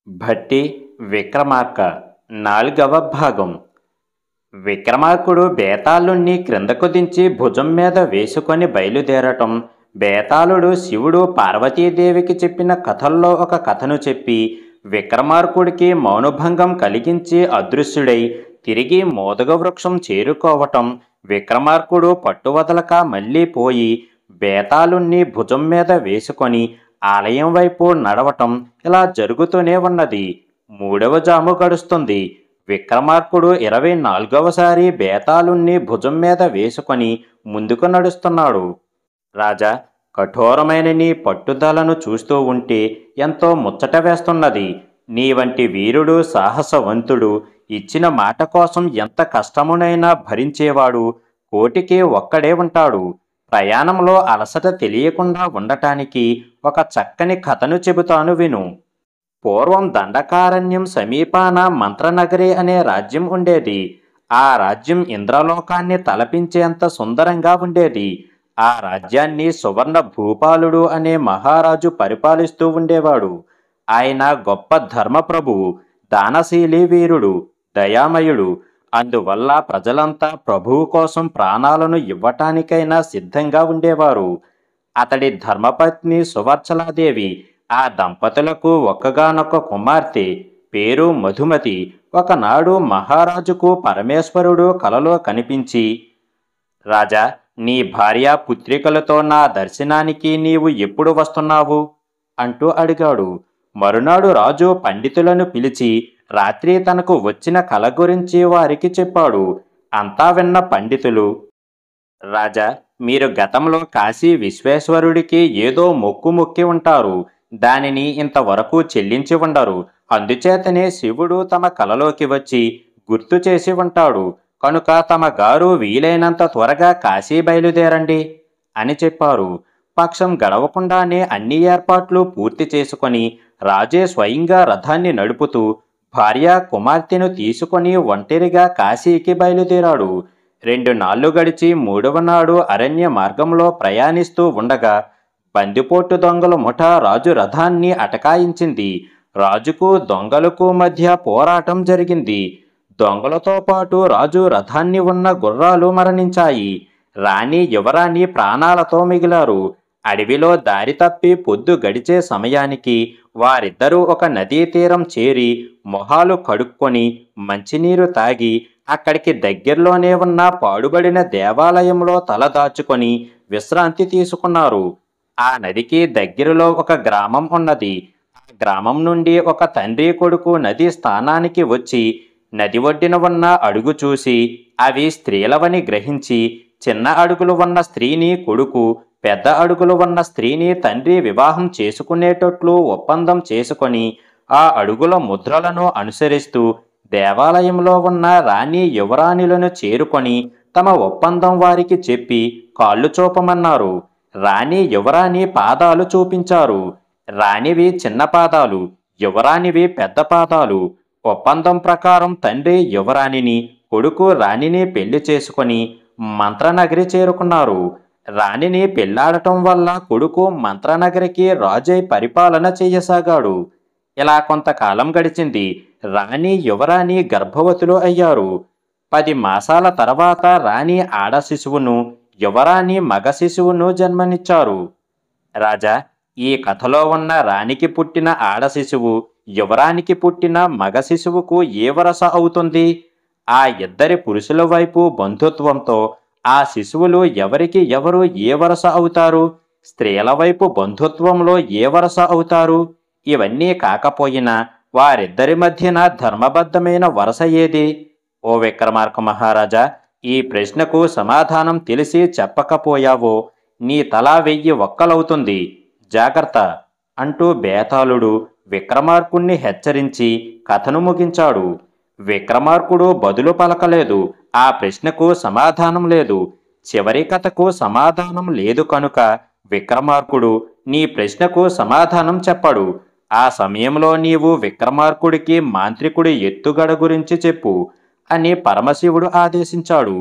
భట్టి విక్రమార్క నాలుగవ భాగం. విక్రమార్కుడు బేతాళుణ్ణి క్రిందకు దించి భుజం మీద వేసుకొని బయలుదేరటం. బేతాళుడు శివుడు పార్వతీదేవికి చెప్పిన కథల్లో ఒక కథను చెప్పి విక్రమార్కుడికి మౌనభంగం కలిగించి అదృశ్యుడై తిరిగి మోదగ వృక్షం చేరుకోవటం. విక్రమార్కుడు పట్టువదలక మళ్ళీ పోయి బేతాళుణ్ణి భుజం మీద వేసుకొని ఆలయం వైపు నడవటం ఇలా జరుగుతూనే ఉన్నది. మూడవ జాము గడుస్తుంది. విక్రమార్కుడు 24వసారి బేతాళుణ్ణి భుజం మీద వేసుకొని ముందుకు నడుస్తున్నాడు. రాజా, కఠోరమైన నీ పట్టుదలను చూస్తూ ఉంటే ఎంతో ముచ్చట వేస్తున్నది. నీ వంటి వీరుడు, సాహసవంతుడు, ఇచ్చిన మాట కోసం ఎంత కష్టమునైనా భరించేవాడు కోటికి ఒక్కడే ఉంటాడు. ప్రయాణంలో అలసట తెలియకుండా ఉండటానికి ఒక చక్కని కథను చెబుతాను విను. పూర్వం దండకారణ్యం సమీపాన మంత్రనగరి అనే రాజ్యం ఉండేది. ఆ రాజ్యం ఇంద్రలోకాన్ని తలపించేంత సుందరంగా ఉండేది. ఆ రాజ్యాన్ని సువర్ణ భూపాలుడు అనే మహారాజు పరిపాలిస్తూ ఉండేవాడు. ఆయన గొప్ప ధర్మప్రభువు, దానశీలి వీరుడు, దయామయుడు. అందువల్ల ప్రజలంతా ప్రభువు కోసం ప్రాణాలను ఇవ్వటానికైనా సిద్ధంగా ఉండేవారు. అతడి ధర్మపత్ని సువర్చలాదేవి. ఆ దంపతులకు ఒక్కగానొక్క కుమార్తె, పేరు మధుమతి. ఒకనాడు మహారాజుకు పరమేశ్వరుడు కలలో కనిపించి, రాజా, నీ భార్య పుత్రికలతో నా దర్శనానికి నీవు ఎప్పుడు వస్తున్నావు అంటూ అడిగాడు. మరునాడు రాజు పండితులను పిలిచి రాత్రి తనకు వచ్చిన కల గురించి వారికి చెప్పాడు. అంతా విన్న పండితులు, రాజా, మీరు గతంలో కాశీ విశ్వేశ్వరుడికి ఏదో మొక్కి ఉంటారు. దానిని ఇంతవరకు చెల్లించి ఉండరు. అందుచేతనే శివుడు తమ కలలోకి వచ్చి గుర్తు చేసి ఉంటాడు. కనుక తమ గారు వీలైనంత త్వరగా కాశీ బయలుదేరండి అని చెప్పారు. పక్షం గడవకుండానే అన్ని ఏర్పాట్లు పూర్తి చేసుకొని రాజే స్వయంగా రథాన్ని నడుపుతూ భార్య కుమార్తెను తీసుకొని ఒంటరిగా కాశీకి బయలుదేరాడు. 2 నాళ్లు గడిచి 3వ నాడు అరణ్య మార్గంలో ప్రయాణిస్తూ ఉండగా బందిపోటు దొంగల ముఠ రాజు రథాన్ని అటకాయించింది. రాజుకు దొంగలకు మధ్య పోరాటం జరిగింది. దొంగలతో పాటు రాజు రథాన్ని ఉన్న గుర్రాలు మరణించాయి. రాణి, యువరాణి ప్రాణాలతో మిగిలారు. అడవిలో దారి తప్పి పొద్దు గడిచే సమయానికి వారిద్దరూ ఒక నదీ తీరం చేరి మొహాలు కడుక్కొని మంచినీరు తాగి అక్కడికి దగ్గరలోనే ఉన్న పాడుబడిన దేవాలయంలో తలదాచుకొని విశ్రాంతి తీసుకున్నారు. ఆ నదికి దగ్గరలో ఒక గ్రామం ఉన్నది. ఆ గ్రామం నుండి ఒక తండ్రి కొడుకు నది స్థానానికి వచ్చి నది ఒడ్డున ఉన్న అడుగు చూసి అవి స్త్రీలవని గ్రహించి చిన్న అడుగులు ఉన్న స్త్రీని కొడుకు, పెద్ద అడుగులు ఉన్న స్త్రీని తండ్రి వివాహం చేసుకునేటట్లు ఒప్పందం చేసుకొని ఆ అడుగుల ముద్రలను అనుసరిస్తూ దేవాలయంలో ఉన్న రాణి, యువరాణులను చేరుకొని తమ ఒప్పందం వారికి చెప్పి కాళ్ళు చూపమన్నారు. రాణి, యువరాణి పాదాలు చూపించారు. రాణివి చిన్న పాదాలు, యువరాణివి పెద్ద పాదాలు. ఒప్పందం ప్రకారం తండ్రి యువరాణిని, కొడుకు రాణిని పెళ్లి చేసుకొని మంత్రనగరి చేరుకున్నారు. రాణిని పెళ్లాడటం వల్ల కొడుకు మంత్రనగరికి రాజై పరిపాలన చెయ్యసాగాడు. ఇలా కొంతకాలం గడిచింది. రాణి, యువరాణి గర్భవతులు అయ్యారు. 10 మాసాల తర్వాత రాణి ఆడ శిశువును, యువరాణి మగ శిశువును జన్మనిచ్చారు. రాజా, ఈ కథలో ఉన్న రాణికి పుట్టిన ఆడ శిశువు యువరానికి పుట్టిన మగ శిశువుకు ఏ వరస అవుతుంది? ఆ ఇద్దరి పురుషుల వైపు బంధుత్వంతో ఆ శిశువులు ఎవరికి ఎవరు ఏ వరస అవుతారు? స్త్రీల వైపు బంధుత్వంలో ఏ వరస అవుతారు? ఇవన్నీ కాకపోయినా వారిద్దరి మధ్యన ధర్మబద్ధమైన వరస ఏది? ఓ విక్రమార్క మహారాజా, ఈ ప్రశ్నకు సమాధానం తెలిసి చెప్పకపోయావో నీ తల 1000 ఒక్కలవుతుంది. జాగ్రత్త అంటూ బేతాళుడు విక్రమార్కుణ్ణి హెచ్చరించి కథను ముగించాడు. విక్రమార్కుడు బదులు పలకలేదు. ఆ ప్రశ్నకు సమాధానం లేదు. చివరి కథకు సమాధానం లేదు కనుక విక్రమార్కుడు నీ ప్రశ్నకు సమాధానం చెప్పడు. ఆ సమయంలో నీవు విక్రమార్కుడికి మాంత్రికుడి ఎత్తుగడ గురించి చెప్పు అని పరమశివుడు ఆదేశించాడు.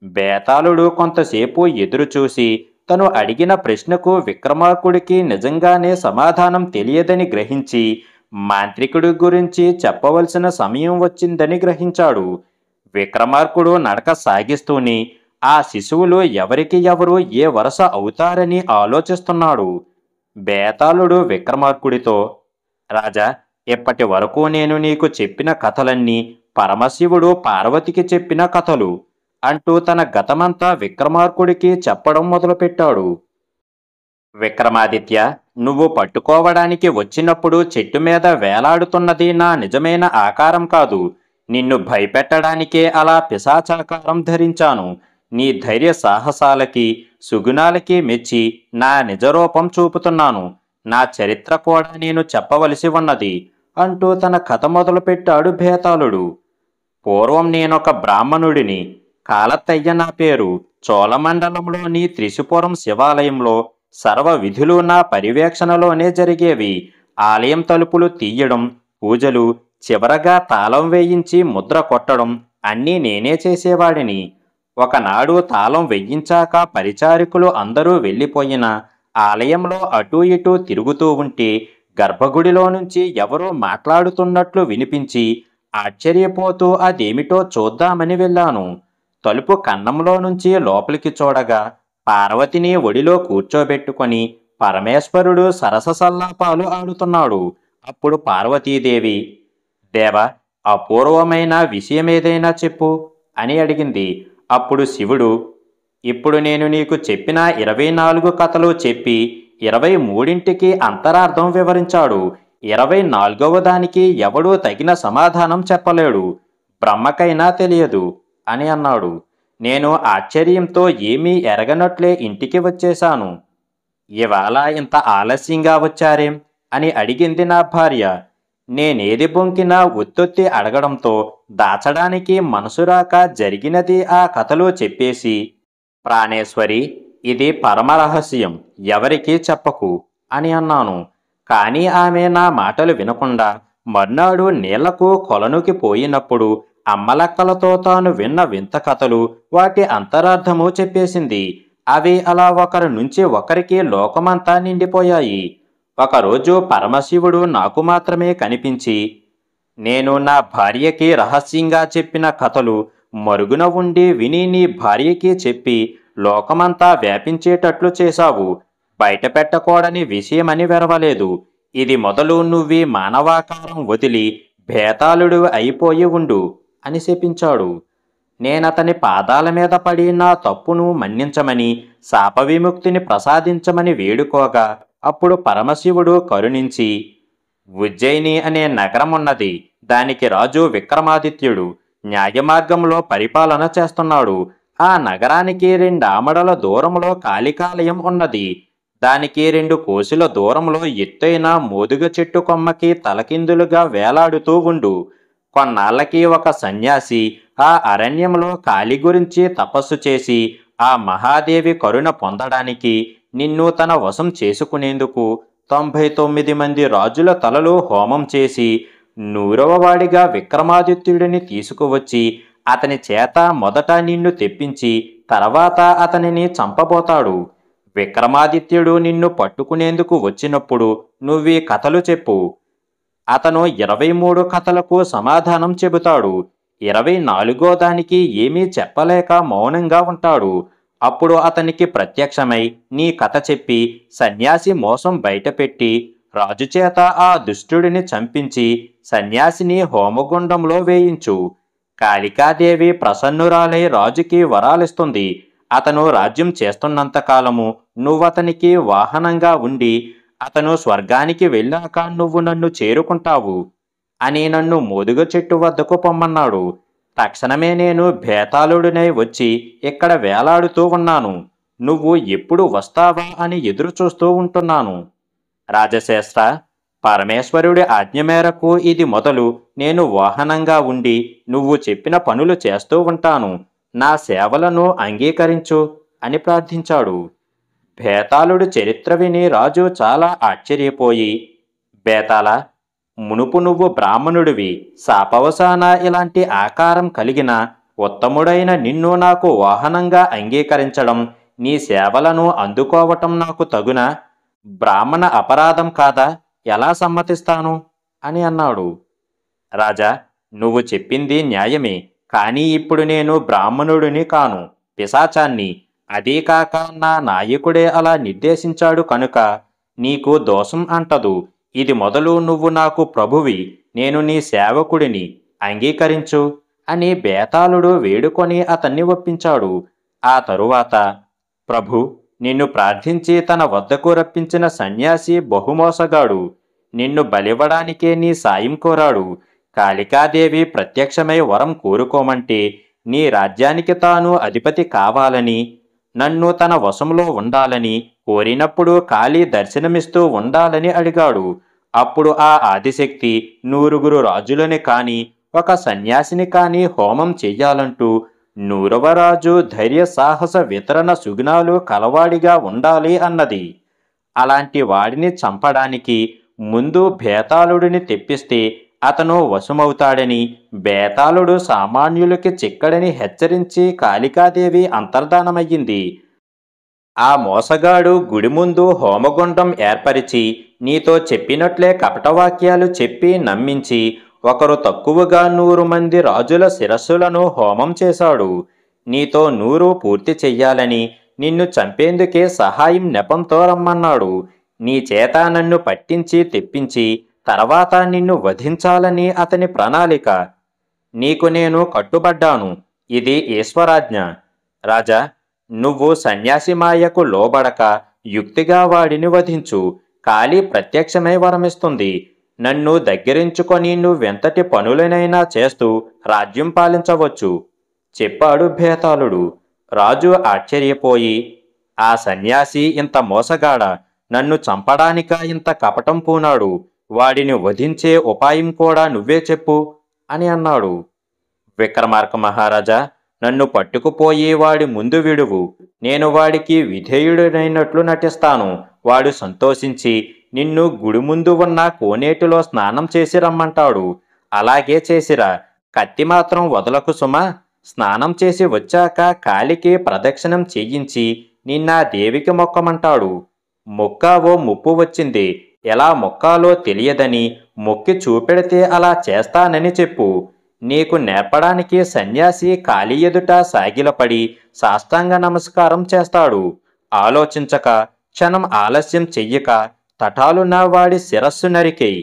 బేతాళుడు కొంతసేపు ఎదురుచూసి తను అడిగిన ప్రశ్నకు విక్రమార్కుడికి నిజంగానే సమాధానం తెలియదని గ్రహించి మాంత్రికుడి గురించి చెప్పవలసిన సమయం వచ్చిందని గ్రహించాడు. విక్రమార్కుడు నడక సాగిస్తూనే ఆ శిశువులు ఎవరికి ఎవరు ఏ వరస అవుతారని ఆలోచిస్తున్నాడు. బేతాళుడు విక్రమార్కుడితో, రాజా, ఇప్పటి వరకు నేను నీకు చెప్పిన కథలన్నీ పరమశివుడు పార్వతికి చెప్పిన కథలు అంటూ తన గతమంతా విక్రమార్కుడికి చెప్పడం మొదలుపెట్టాడు. విక్రమాదిత్య, నువ్వు పట్టుకోవడానికి వచ్చినప్పుడు చెట్టు మీద వేలాడుతున్నది నా నిజమైన ఆకారం కాదు. నిన్ను భయపెట్టడానికే అలా పిశాచాకారం ధరించాను. నీ ధైర్య సాహసాలకి సుగుణాలకి మెచ్చి నా నిజరూపం చూపుతున్నాను. నా చరిత్ర కూడా నేను చెప్పవలసి ఉన్నది అంటూ తన కథ మొదలుపెట్టాడు బేతాళుడు. పూర్వం నేనొక బ్రాహ్మణుడిని. కాలత్తయ్య నా పేరు. చోళమండలంలోని త్రిశుపురం శివాలయంలో సర్వ విధులు నా పర్యవేక్షణలోనే జరిగేవి. ఆలయం తలుపులు తీయడం, పూజలు, చివరగా తాళం వేయించి ముద్ర కొట్టడం అన్నీ నేనే చేసేవాడిని. ఒకనాడు తాళం వెయ్యించాక పరిచారికులు అందరూ వెళ్ళిపోయినా ఆలయంలో అటూ ఇటూ తిరుగుతూ ఉంటే గర్భగుడిలో నుంచి ఎవరో మాట్లాడుతున్నట్లు వినిపించి ఆశ్చర్యపోతూ అదేమిటో చూద్దామని వెళ్ళాను. తలుపు కన్నంలో నుంచి లోపలికి చూడగా పార్వతిని ఒడిలో కూర్చోబెట్టుకొని పరమేశ్వరుడు సరస సల్లాపాలు ఆడుతున్నాడు. అప్పుడు పార్వతీదేవి, దేవ, అపూర్వమైన విషయమేదైనా చెప్పు అని అడిగింది. అప్పుడు శివుడు, ఇప్పుడు నేను నీకు చెప్పిన 24 కథలు చెప్పి 23ంటికి అంతరార్థం వివరించాడు. 24వ దానికి ఎవడూ తగిన సమాధానం చెప్పలేడు. బ్రహ్మకైనా తెలియదు అని అన్నాడు. నేను ఆశ్చర్యంతో ఏమీ ఎరగనట్లే ఇంటికి వచ్చేశాను. ఇవాళ ఇంత ఆలస్యంగా వచ్చారేం అని అడిగింది నా భార్య. నేనేది బొంకినా ఒత్తొత్తి అడగడంతో దాచడానికి మనసు రాక జరిగినది ఆ కథలో చెప్పేసి, ప్రాణేశ్వరి, ఇది పరమరహస్యం, ఎవరికీ చెప్పకు అని అన్నాను. కానీ ఆమె నా మాటలు వినకుండా మర్నాడు నీళ్లకు కొలనుకి పోయినప్పుడు అమ్మలక్కలతో తాను విన్న వింత కథలు, వాటి అంతరార్థము చెప్పేసింది. అవి అలా ఒకరి నుంచి ఒకరికి లోకమంతా నిండిపోయాయి. ఒకరోజు పరమశివుడు నాకు మాత్రమే కనిపించి, నేను నా భార్యకి రహస్యంగా చెప్పిన కథలు మరుగున ఉండి విని నీ భార్యకి చెప్పి లోకమంతా వ్యాపించేటట్లు చేశావు. బయట పెట్టకూడని విషయమని వెరవలేదు. ఇది మొదలు నువ్వీ మానవాకారం వదిలి బేతాళుడు అయిపోయి ఉండు అని శపించాడు. నేనతని పాదాల మీద పడి నా తప్పును మన్నించమని, శాప విముక్తిని ప్రసాదించమని వేడుకోగా అప్పుడు పరమశివుడు కరుణించి, ఉజ్జయిని అనే నగరం ఉన్నది. దానికి రాజు విక్రమాదిత్యుడు న్యాయమార్గంలో పరిపాలన చేస్తున్నాడు. ఆ నగరానికి 2 ఆమడల దూరంలో కాళికాలయం ఉన్నది. దానికి 2 కోసుల దూరంలో ఎత్తైన మోదుగ చెట్టు కొమ్మకి తలకిందులుగా వేలాడుతూ ఉండు. కొన్నాళ్లకి ఒక సన్యాసి ఆ అరణ్యంలో కాళి గురించి తపస్సు చేసి ఆ మహాదేవి కరుణ పొందడానికి నిన్ను తన వశం చేసుకునేందుకు 99 మంది రాజుల తలలు హోమం చేసి 100వ వాడిగా విక్రమాదిత్యుడిని తీసుకువచ్చి అతని చేత మొదట నిన్ను తెప్పించి తర్వాత అతనిని చంపబోతాడు. విక్రమాదిత్యుడు నిన్ను పట్టుకునేందుకు వచ్చినప్పుడు నువ్వీ కథలు చెప్పు. అతను 23 కథలకు సమాధానం చెబుతాడు. 24వ దానికి ఏమీ చెప్పలేక మౌనంగా ఉంటాడు. అప్పుడు అతనికి ప్రత్యక్షమై నీ కథ చెప్పి సన్యాసి మోసం బయటపెట్టి రాజుచేత ఆ దుష్టుడిని చంపించి సన్యాసిని హోమగుండంలో వేయించు. కాళికాదేవి ప్రసన్నురాలై రాజుకి వరాలిస్తుంది. అతను రాజ్యం చేస్తున్నంతకాలము నువ్వతనికి వాహనంగా ఉండి అతను స్వర్గానికి వెళ్ళాక నువ్వు నన్ను చేరుకుంటావు అని నన్ను మోదుగ చెట్టు వద్దకు పొమ్మన్నాడు. తక్షణమే నేను బేతాళుడినై వచ్చి ఇక్కడ వేలాడుతూ ఉన్నాను. నువ్వు ఎప్పుడు వస్తావా అని ఎదురు చూస్తూ ఉంటున్నాను. రాజశ్రేష్ఠ, పరమేశ్వరుడి ఆజ్ఞ మేరకు ఇది మొదలు నేను వాహనంగా ఉండి నువ్వు చెప్పిన పనులు చేస్తూ ఉంటాను. నా సేవలను అంగీకరించు అని ప్రార్థించాడు. బేతాళుడి చరిత్ర విని రాజు చాలా ఆశ్చర్యపోయి, బేతాళ, మునుపు నువ్వు బ్రాహ్మణుడివి. శాపవశాన ఇలాంటి ఆకారం కలిగిన ఉత్తముడైన నిన్ను నాకు వాహనంగా అంగీకరించడం, నీ సేవలను అందుకోవటం నాకు తగునా? బ్రాహ్మణ అపరాధం కాదా? ఎలా సమ్మతిస్తాను అని అన్నాడు. రాజా, నువ్వు చెప్పింది న్యాయమే, కానీ ఇప్పుడు నేను బ్రాహ్మణుడిని కాను, పిశాచాన్ని. అదీ కాక నా నాయకుడే అలా నిర్దేశించాడు కనుక నీకు దోషం అంటదు. ఇది మొదలు నువ్వు నాకు ప్రభువి, నేను నీ సేవకుడిని, అంగీకరించు అని బేతాళుడు వేడుకొని అతన్ని ఒప్పించాడు. ఆ తరువాత, ప్రభు, నిన్ను ప్రార్థించి తన వద్దకు రప్పించిన సన్యాసి బహుమోసగాడు. నిన్ను బలివ్వడానికే నీ సాయం కోరాడు. కాళికాదేవి ప్రత్యక్షమై వరం కోరుకోమంటే నీ రాజ్యానికి తాను అధిపతి కావాలని, నన్ను తన వశంలో ఉండాలని, కోరినప్పుడు కాళీ దర్శనమిస్తూ ఉండాలని అడిగాడు. అప్పుడు ఆ ఆదిశక్తి 100 రాజులని కాని ఒక సన్యాసిని కాని హోమం చెయ్యాలంటూ 100వ రాజు ధైర్య సాహస వితరణ సుగుణాలు కలవాడిగా ఉండాలి అన్నది. అలాంటి వాడిని చంపడానికి ముందు బేతాళుడిని తెప్పిస్తే అతను వశమవుతాడని, బేతాళుడు సామాన్యులకి చిక్కడని హెచ్చరించి కాళికాదేవి అంతర్ధానమయ్యింది. ఆ మోసగాడు గుడి ముందు హోమగుండం ఏర్పరిచి నీతో చెప్పినట్లే కపటవాక్యాలు చెప్పి నమ్మించి ఒకరు తక్కువగా 100 మంది రాజుల శిరస్సులను హోమం చేశాడు. నీతో 100 పూర్తి చెయ్యాలని, నిన్ను చంపేందుకే సహాయం నెపంతో రమ్మన్నాడు. నీ చేత నన్ను పట్టించి తెప్పించి తర్వాత నిన్ను వధించాలని అతని ప్రణాళిక. నీకు నేను కట్టుబడ్డాను. ఇది ఈశ్వరాజ్ఞ. రాజా, నువ్వు సన్యాసి మాయకు లోబడక యుక్తిగా వాడిని వధించు. కాళీ ప్రత్యక్షమై వరమిస్తుంది. నన్ను దగ్గరించుకొని నువ్వెంతటి పనులనైనా చేస్తూ రాజ్యం పాలించవచ్చు చెప్పాడు బేతాళుడు. రాజు ఆశ్చర్యపోయి, ఆ సన్యాసి ఇంత మోసగాడ, నన్ను చంపడానిక ఇంత కపటం పూనాడు, వాడిని వధించే ఉపాయం కూడా నువ్వే చెప్పు అని అన్నాడు. విక్రమార్క మహారాజా, నన్ను పట్టుకుపోయి వాడి ముందు విడువు. నేను వాడికి విధేయుడైనట్లు నటిస్తాను. వాడు సంతోషించి నిన్ను గుడి ముందు ఉన్న కోనేటిలో స్నానం చేసి రమ్మంటాడు. అలాగే చేసిరా. కత్తి మాత్రం వదలకు సుమా. స్నానం చేసి వచ్చాక కాలికి ప్రదక్షిణం చెయ్యించి నిన్నా దేవికి మొక్కమంటాడు. మొక్కావో ముప్పు వచ్చింది, ఎలా మొక్కాలో తెలియదని మొక్కి చూపెడితే అలా చేస్తానని చెప్పు. నీకు నేర్పడానికి సన్యాసి కాళీ ఎదుట సాగిలపడి సాష్టాంగ నమస్కారం చేస్తాడు. ఆలోచించక, క్షణం ఆలస్యం చెయ్యక తటాలున వాడి శిరస్సు నరికేయి.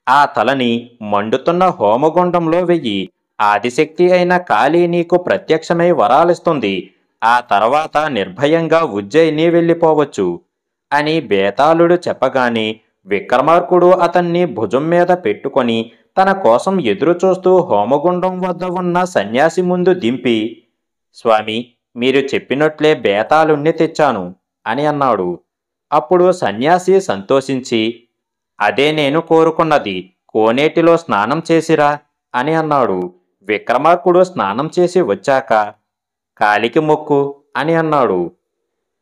ఆ తలని మండుతున్న హోమగుండంలో వెయ్యి. ఆదిశక్తి అయిన కాళీ నీకు ప్రత్యక్షమై వరాలిస్తుంది. ఆ తర్వాత నిర్భయంగా ఉజ్జయిని వెళ్ళిపోవచ్చు అని బేతాళుడు చెప్పగానే విక్రమార్కుడు అతన్ని భుజం మీద పెట్టుకొని తన కోసం ఎదురుచూస్తూ హోమగుండం వద్ద ఉన్న సన్యాసి ముందు దింపి, స్వామి, మీరు చెప్పినట్లే బేతాళుణ్ణి తెచ్చాను అని అన్నాడు. అప్పుడు సన్యాసి సంతోషించి, అదే నేను కోరుకున్నది, కోనేటిలో స్నానం చేసిరా అని అన్నాడు. విక్రమార్కుడు స్నానం చేసి వచ్చాక, కాలికి మొక్కు అని అన్నాడు.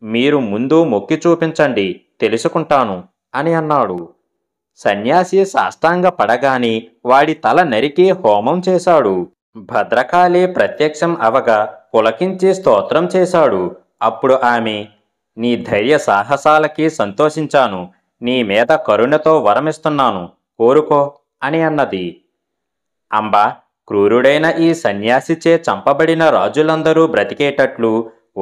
మీరు ముందు మొక్కి చూపించండి, తెలుసుకుంటాను అని అన్నాడు. సన్యాసి సాష్టాంగ పడగాని వాడి తల నరికి హోమం చేశాడు. భద్రకాళి ప్రత్యక్షం అవగా పులకించి స్తోత్రం చేశాడు. అప్పుడు ఆమె, నీ ధైర్య సాహసాలకి సంతోషించాను. నీ మీద కరుణతో వరమిస్తున్నాను, కోరుకో అని అన్నది. అంబా, క్రూరుడైన ఈ సన్యాసిచే చంపబడిన రాజులందరూ బ్రతికేటట్లు,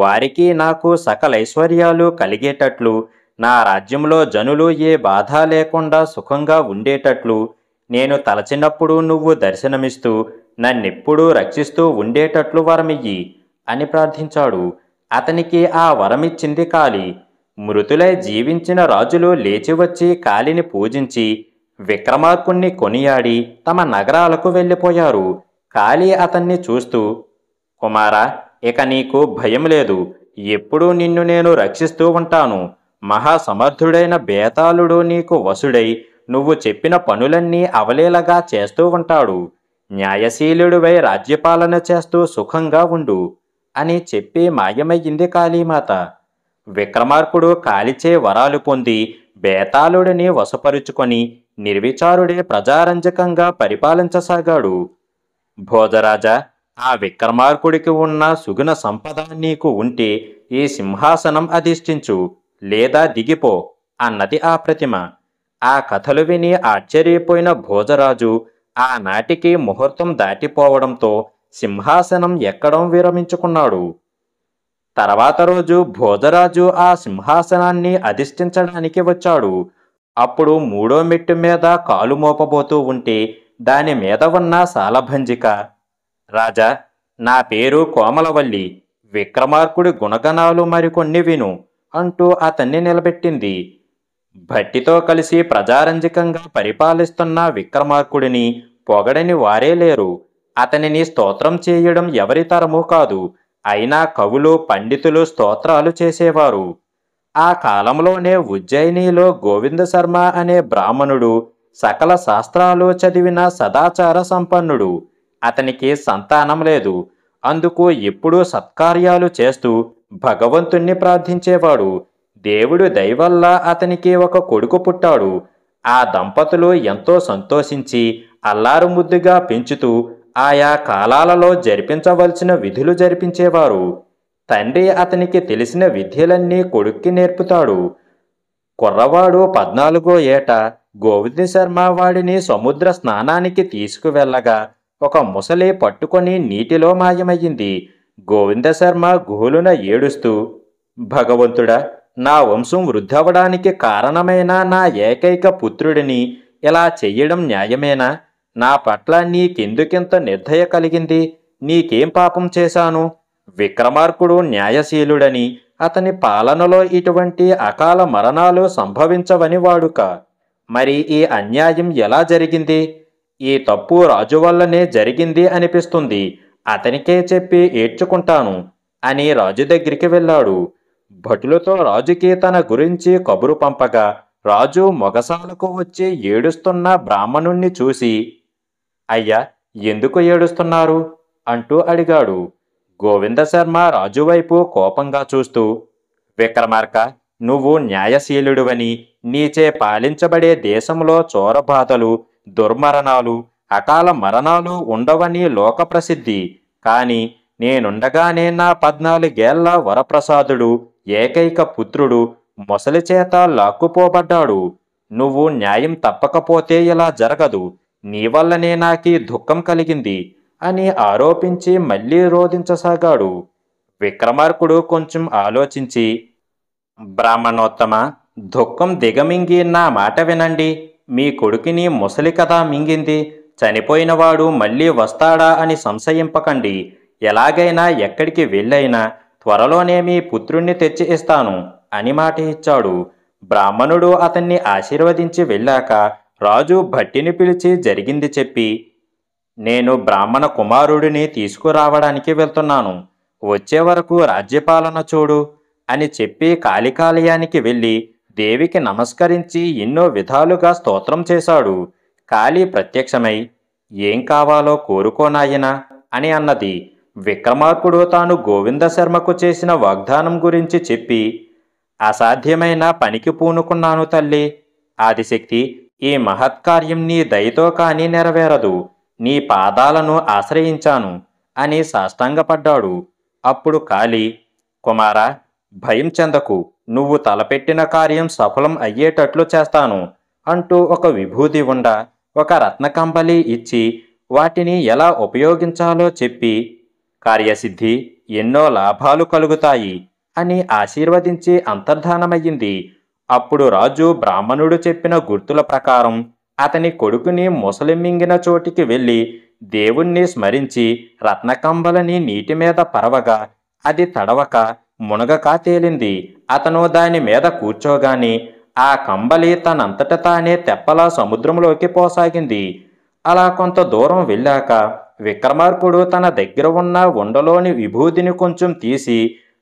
వారికి నాకు సకలైశ్వర్యాలు కలిగేటట్లు, నా రాజ్యంలో జనులు ఏ బాధ లేకుండా సుఖంగా ఉండేటట్లు, నేను తలచినప్పుడు నువ్వు దర్శనమిస్తూ నన్నెప్పుడూ రక్షిస్తూ ఉండేటట్లు వరమియ్యి అని ప్రార్థించాడు. అతనికి ఆ వరమిచ్చింది కాళీ. మృతులై జీవించిన రాజులు లేచివచ్చి కాళీని పూజించి విక్రమార్కుణ్ణి కొనియాడి తమ నగరాలకు వెళ్ళిపోయారు. కాళీ అతన్ని చూస్తూ, కుమారా, ఇక నీకు భయం లేదు. ఎప్పుడూ నిన్ను నేను రక్షిస్తూ ఉంటాను. మహాసమర్థుడైన బేతాళుడు నీకు వశుడై నువ్వు చెప్పిన పనులన్నీ అవలీలగా చేస్తూ ఉంటాడు. న్యాయశీలుడివై రాజ్యపాలన చేస్తూ సుఖంగా ఉండు అని చెప్పి మాయమయ్యింది కాళీమాత. విక్రమార్కుడు కాలిచే వరాలు పొంది బేతాళుడిని వశపరుచుకొని నిర్విచారుడే ప్రజారంజకంగా పరిపాలించసాగాడు. భోజరాజా, ఆ విక్రమార్కుడికి ఉన్న సుగుణ సంపద నీకు ఉంటే ఈ సింహాసనం అధిష్ఠించు, లేదా దిగిపో అన్నది ఆ ప్రతిమ. ఆ కథలు విని ఆశ్చర్యపోయిన భోజరాజు ఆనాటికి ముహూర్తం దాటిపోవడంతో సింహాసనం ఎక్కడం విరమించుకున్నాడు. తర్వాత రోజు భోజరాజు ఆ సింహాసనాన్ని అధిష్ఠించడానికి వచ్చాడు. అప్పుడు మూడో మెట్టు మీద కాలు మోపబోతూ ఉంటే దాని మీద ఉన్న సాలభంజిక, రాజా, నా పేరు కోమలవల్లి, విక్రమార్కుడి గుణగణాలు మరికొన్ని విను అంటూ అతన్ని నిలబెట్టింది. భట్టితో కలిసి ప్రజారంజకంగా పరిపాలిస్తున్న విక్రమార్కుడిని పొగడని వారే లేరు. అతనిని స్తోత్రం చేయడం ఎవరి తరమూ కాదు. అయినా కవులు పండితులు స్తోత్రాలు చేసేవారు. ఆ కాలంలోనే ఉజ్జయినిలో గోవింద శర్మ అనే బ్రాహ్మణుడు సకల శాస్త్రాలు చదివిన సదాచార సంపన్నుడు. అతనికి సంతానం లేదు. అందుకు ఎప్పుడూ సత్కార్యాలు చేస్తూ భగవంతుణ్ణి ప్రార్థించేవాడు. దేవుడు దయవల్ల అతనికి ఒక కొడుకు పుట్టాడు. ఆ దంపతులు ఎంతో సంతోషించి అల్లారు ముద్దుగా పెంచుతూ ఆయా కాలాలలో జరిపించవలసిన విధులు జరిపించేవారు. తండ్రి అతనికి తెలిసిన విద్యలన్నీ కొడుక్కి నేర్పుతాడు. కుర్రవాడు 14వ ఏట గోవింద శర్మ వాడిని సముద్ర స్నానానికి తీసుకువెళ్ళగా ఒక ముసలి పట్టుకొని నీటిలో మాయమయ్యింది. గోవింద శర్మ గుహులున ఏడుస్తూ, భగవంతుడా, నా వంశం వృద్ధవడానికి కారణమైన నా ఏకైక పుత్రుడిని ఇలా చెయ్యడం న్యాయమేనా? నా పట్ల నీకెందుకింత నిర్దయ కలిగింది? నీకేం పాపం చేశాను? విక్రమార్కుడు న్యాయశీలుడని, అతని పాలనలో ఇటువంటి అకాల మరణాలు సంభవించవని వాడుక. మరి ఈ అన్యాయం ఎలా జరిగింది? ఈ తప్పు రాజు వల్లనే జరిగింది అనిపిస్తుంది. అతనికే చెప్పి ఏడ్చుకుంటాను అని రాజు దగ్గరికి వెళ్ళాడు. భటులతో రాజుకి తన గురించి కబురు పంపగా రాజు మొగసాలకు వచ్చి ఏడుస్తున్న బ్రాహ్మణుణ్ణి చూసి, అయ్యా, ఎందుకు ఏడుస్తున్నారు అంటూ అడిగాడు. గోవింద శర్మ రాజువైపు కోపంగా చూస్తూ, విక్రమార్క, నువ్వు న్యాయశీలుడువని, నీచే పాలించబడే దేశంలో చోరబాధలు, దుర్మరణాలు, అకాల మరణాలు ఉండవని లోక ప్రసిద్ధి. కాని నేనుండగానే నా 14 ఏళ్ల వరప్రసాదుడు, ఏకైక పుత్రుడు మొసలి చేత లాక్కుపోబడ్డాడు. నువ్వు న్యాయం తప్పకపోతే ఇలా జరగదు. నీ వల్లనే నాకీ దుఃఖం కలిగింది అని ఆరోపించి మళ్లీ రోధించసాగాడు. విక్రమార్కుడు కొంచెం ఆలోచించి, బ్రాహ్మణోత్తమ, దుఃఖం దిగమింగి నా మాట వినండి. మీ కొడుకుని ముసలి కదా మింగింది. చనిపోయినవాడు మళ్ళీ వస్తాడా అని సంశయింపకండి. ఎలాగైనా ఎక్కడికి వెళ్ళైనా త్వరలోనే మీ పుత్రుణ్ణి తెచ్చి ఇస్తాను అని మాట ఇచ్చాడు. బ్రాహ్మణుడు అతన్ని ఆశీర్వదించి వెళ్ళాక రాజు భట్టిని పిలిచి జరిగింది చెప్పి, నేను బ్రాహ్మణ కుమారుడిని తీసుకురావడానికి వెళ్తున్నాను. వచ్చే వరకు రాజ్యపాలన చూడు అని చెప్పి కాళికాలయానికి వెళ్ళి దేవికి నమస్కరించి ఎన్నో విధాలుగా స్తోత్రం చేశాడు. కాళీ ప్రత్యక్షమై, ఏం కావాలో కోరుకోనాయనా అని అన్నది. విక్రమార్కుడు తాను గోవింద శర్మకు చేసిన వాగ్దానం గురించి చెప్పి, అసాధ్యమైన పనికి పూనుకున్నాను తల్లి. ఆదిశక్తి, ఈ మహత్కార్యం నీ దయతో కానీ నెరవేరదు. నీ పాదాలను ఆశ్రయించాను అని సాష్టాంగపడ్డాడు. అప్పుడు కాళీ, కుమారా, భయం చెందకు. నువ్వు తలపెట్టిన కార్యం సఫలం అయ్యేటట్లు చేస్తాను అంటూ ఒక విభూది ఉండ, ఒక రత్నకంబలి ఇచ్చి వాటిని ఎలా ఉపయోగించాలో చెప్పి, కార్యసిద్ధి, ఎన్నో లాభాలు కలుగుతాయి అని ఆశీర్వదించి అంతర్ధానమయ్యింది. అప్పుడు రాజు బ్రాహ్మణుడు చెప్పిన గుర్తుల ప్రకారం అతని కొడుకుని ముసలి మింగిన చోటికి వెళ్ళి దేవుణ్ణి స్మరించి రత్నకంబలని నీటి మీద పరవగా అది తడవక మునగక తేలింది. అతను దాని మీద కూర్చోగాని ఆ కంబలి తనంతట తానే తెప్పలా సముద్రంలోకి పోసాగింది. అలా కొంత దూరం వెళ్ళాక విక్రమార్కుడు తన దగ్గర ఉన్న ఉండలోని విభూతిని కొంచెం తీసి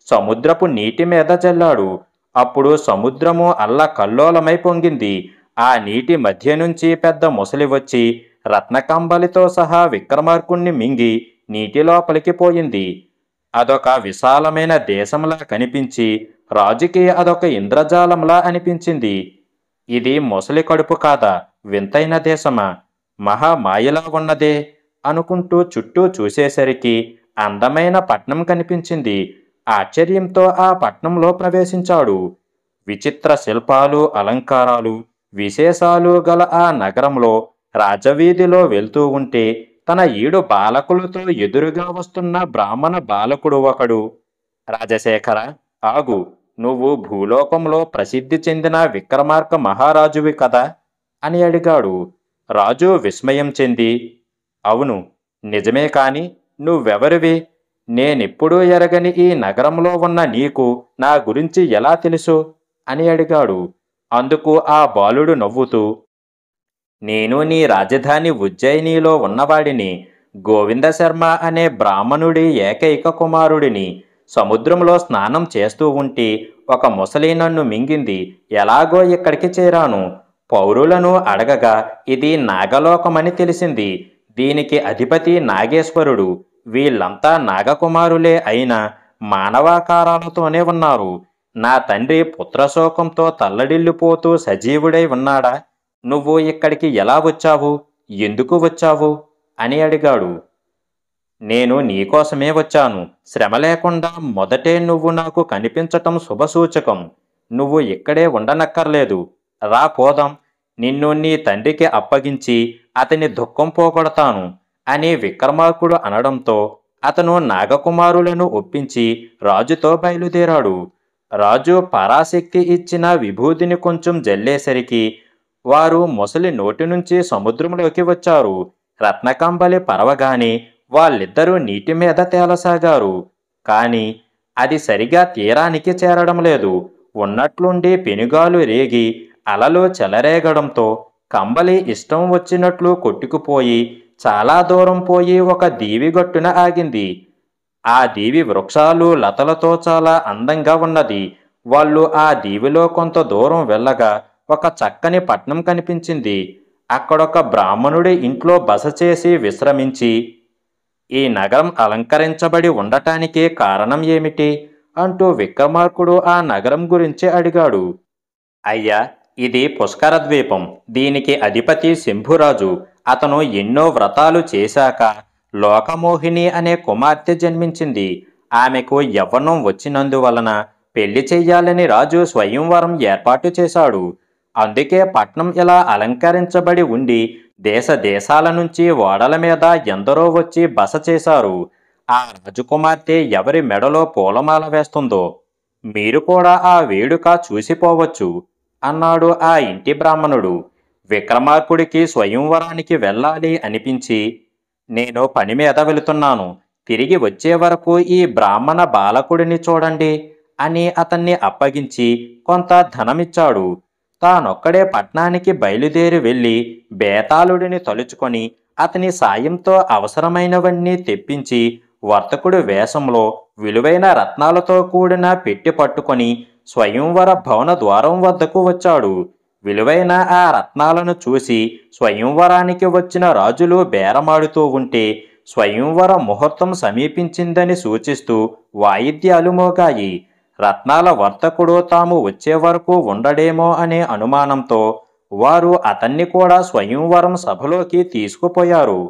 సముద్రపు నీటి మీద చల్లాడు. అప్పుడు సముద్రము అల్లకల్లోలమై పొంగింది. ఆ నీటి మధ్య నుంచి పెద్ద ముసలి వచ్చి రత్నకంబలితో సహా విక్రమార్కుణ్ణి మింగి నీటి లోపలికి పోయింది. అదొక విశాలమైన దేశంలా కనిపించి రాజుకి అదొక ఇంద్రజాలంలా అనిపించింది. ఇది ముసలి కడుపు కాదా, వింతైన దేశమా, మహామాయలా ఉన్నదే అనుకుంటూ చుట్టూ చూసేసరికి అందమైన పట్నం కనిపించింది. ఆశ్చర్యంతో ఆ పట్నంలో ప్రవేశించాడు. విచిత్ర శిల్పాలు, అలంకారాలు, విశేషాలు గల ఆ నగరంలో రాజవీధిలో వెళ్తూ ఉంటే తన 7 బాలకులతో ఎదురుగా వస్తున్న బ్రాహ్మణ బాలకుడు ఒకడు, రాజశేఖర, ఆగు, నువ్వు భూలోకంలో ప్రసిద్ధి చెందిన విక్రమార్క మహారాజువి కదా అని అడిగాడు. రాజు విస్మయం చెంది, అవును, నిజమే, కాని నువ్వెవరివి? నేనెప్పుడూ ఎరగని ఈ నగరంలో ఉన్న నీకు నా గురించి ఎలా తెలుసు అని అడిగాడు. అందుకు ఆ బాలుడు నవ్వుతూ, నేను నీ రాజధాని ఉజ్జయినిలో ఉన్నవాడిని, గోవింద శర్మ అనే బ్రాహ్మణుడి ఏకైక కుమారుడిని. సముద్రంలో స్నానం చేస్తూ ఉంటే ఒక ముసలి నన్ను మింగింది. ఎలాగో ఇక్కడికి చేరాను. పౌరులను అడగగా ఇది నాగలోకమని తెలిసింది. దీనికి అధిపతి నాగేశ్వరుడు. వీళ్ళంతా నాగకుమారులే అయినా మానవాకారాలతోనే ఉన్నారు. నా తండ్రి పుత్రశోకంతో తల్లడిల్లిపోతూ సజీవుడై ఉన్నాడా? నువ్వు ఇక్కడికి ఎలా వచ్చావు? ఎందుకు వచ్చావు అని అడిగాడు. నేను నీకోసమే వచ్చాను. శ్రమ లేకుండా మొదటే నువ్వు నాకు కనిపించటం శుభసూచకం. నువ్వు ఇక్కడే ఉండనక్కర్లేదు. రా పోదాం. నిన్ను నీ తండ్రికి అప్పగించి అతని దుఃఖం పోగొడతాను అని విక్రమార్కుడు అనడంతో అతను నాగకుమారులను ఒప్పించి రాజుతో బయలుదేరాడు. రాజు పరాశక్తి ఇచ్చిన విభూతిని కొంచెం జల్లేసరికి వారు ముసలి నోటి నుంచి సముద్రంలోకి వచ్చారు. రత్నకంబలి పరవగానే వాళ్ళిద్దరూ నీటి మీద తేలసాగారు. కాని అది సరిగా తీరానికి చేరడం లేదు. ఉన్నట్లుండి పెనుగాలు రేగి అలలు చెలరేగడంతో కంబలి ఇష్టం వచ్చినట్లు కొట్టుకుపోయి చాలా దూరం పోయి ఒక దీవి గట్టున ఆగింది. ఆ దీవి వృక్షాలు లతలతో చాలా అందంగా ఉన్నది. వాళ్ళు ఆ దీవిలో కొంత దూరం వెళ్ళగా ఒక చక్కని పట్నం కనిపించింది. అక్కడొక బ్రాహ్మణుడి ఇంట్లో బస చేసి విశ్రమించి, ఈ నగరం అలంకరించబడి ఉండటానికి కారణం ఏమిటి అంటూ విక్రమార్కుడు ఆ నగరం గురించి అడిగాడు. అయ్యా, ఇది పుష్కర ద్వీపం. దీనికి అధిపతి శంభురాజు. అతను ఎన్నో వ్రతాలు చేశాక లోకమోహిని అనే కుమార్తె జన్మించింది. ఆమెకు యవ్వనం వచ్చినందువలన పెళ్లి చెయ్యాలని రాజు స్వయంవరం ఏర్పాటు చేశాడు. అందుకే పట్నం ఇలా అలంకరించబడి ఉండి దేశ దేశాల నుంచి ఓడల మీద ఎందరో వచ్చి బస చేశారు. ఆ రాజకుమార్తె ఎవరి మెడలో పూలమాల వేస్తుందో మీరు కూడా ఆ వేడుక చూసిపోవచ్చు అన్నాడు ఆ ఇంటి బ్రాహ్మణుడు. విక్రమార్కుడికి స్వయంవరానికి వెళ్ళాలి అనిపించి, నేను పని మీద వెళుతున్నాను, తిరిగి వచ్చే వరకు ఈ బ్రాహ్మణ బాలకుడిని చూడండి అని అతన్ని అప్పగించి కొంత ధనమిచ్చాడు. తానొక్కడే పట్నానికి బయలుదేరి వెళ్ళి బేతాళుడిని తలుచుకొని అతని సాయంతో అవసరమైనవన్నీ తెప్పించి వర్తకుడి వేషంలో విలువైన రత్నాలతో కూడిన పెట్టి పట్టుకొని స్వయంవర భవన ద్వారం వద్దకు వచ్చాడు. విలువైన ఆ రత్నాలను చూసి స్వయంవరానికి వచ్చిన రాజులు బేరమాడుతూ ఉంటే స్వయంవర ముహూర్తం సమీపించిందని సూచిస్తూ వాయిద్యాలు మోగాయి. రత్నాల వర్తకుడు తాము వచ్చే వరకు ఉండడేమో అనే అనుమానంతో వారు అతన్ని కూడా స్వయంవరం సభలోకి తీసుకుపోయారు.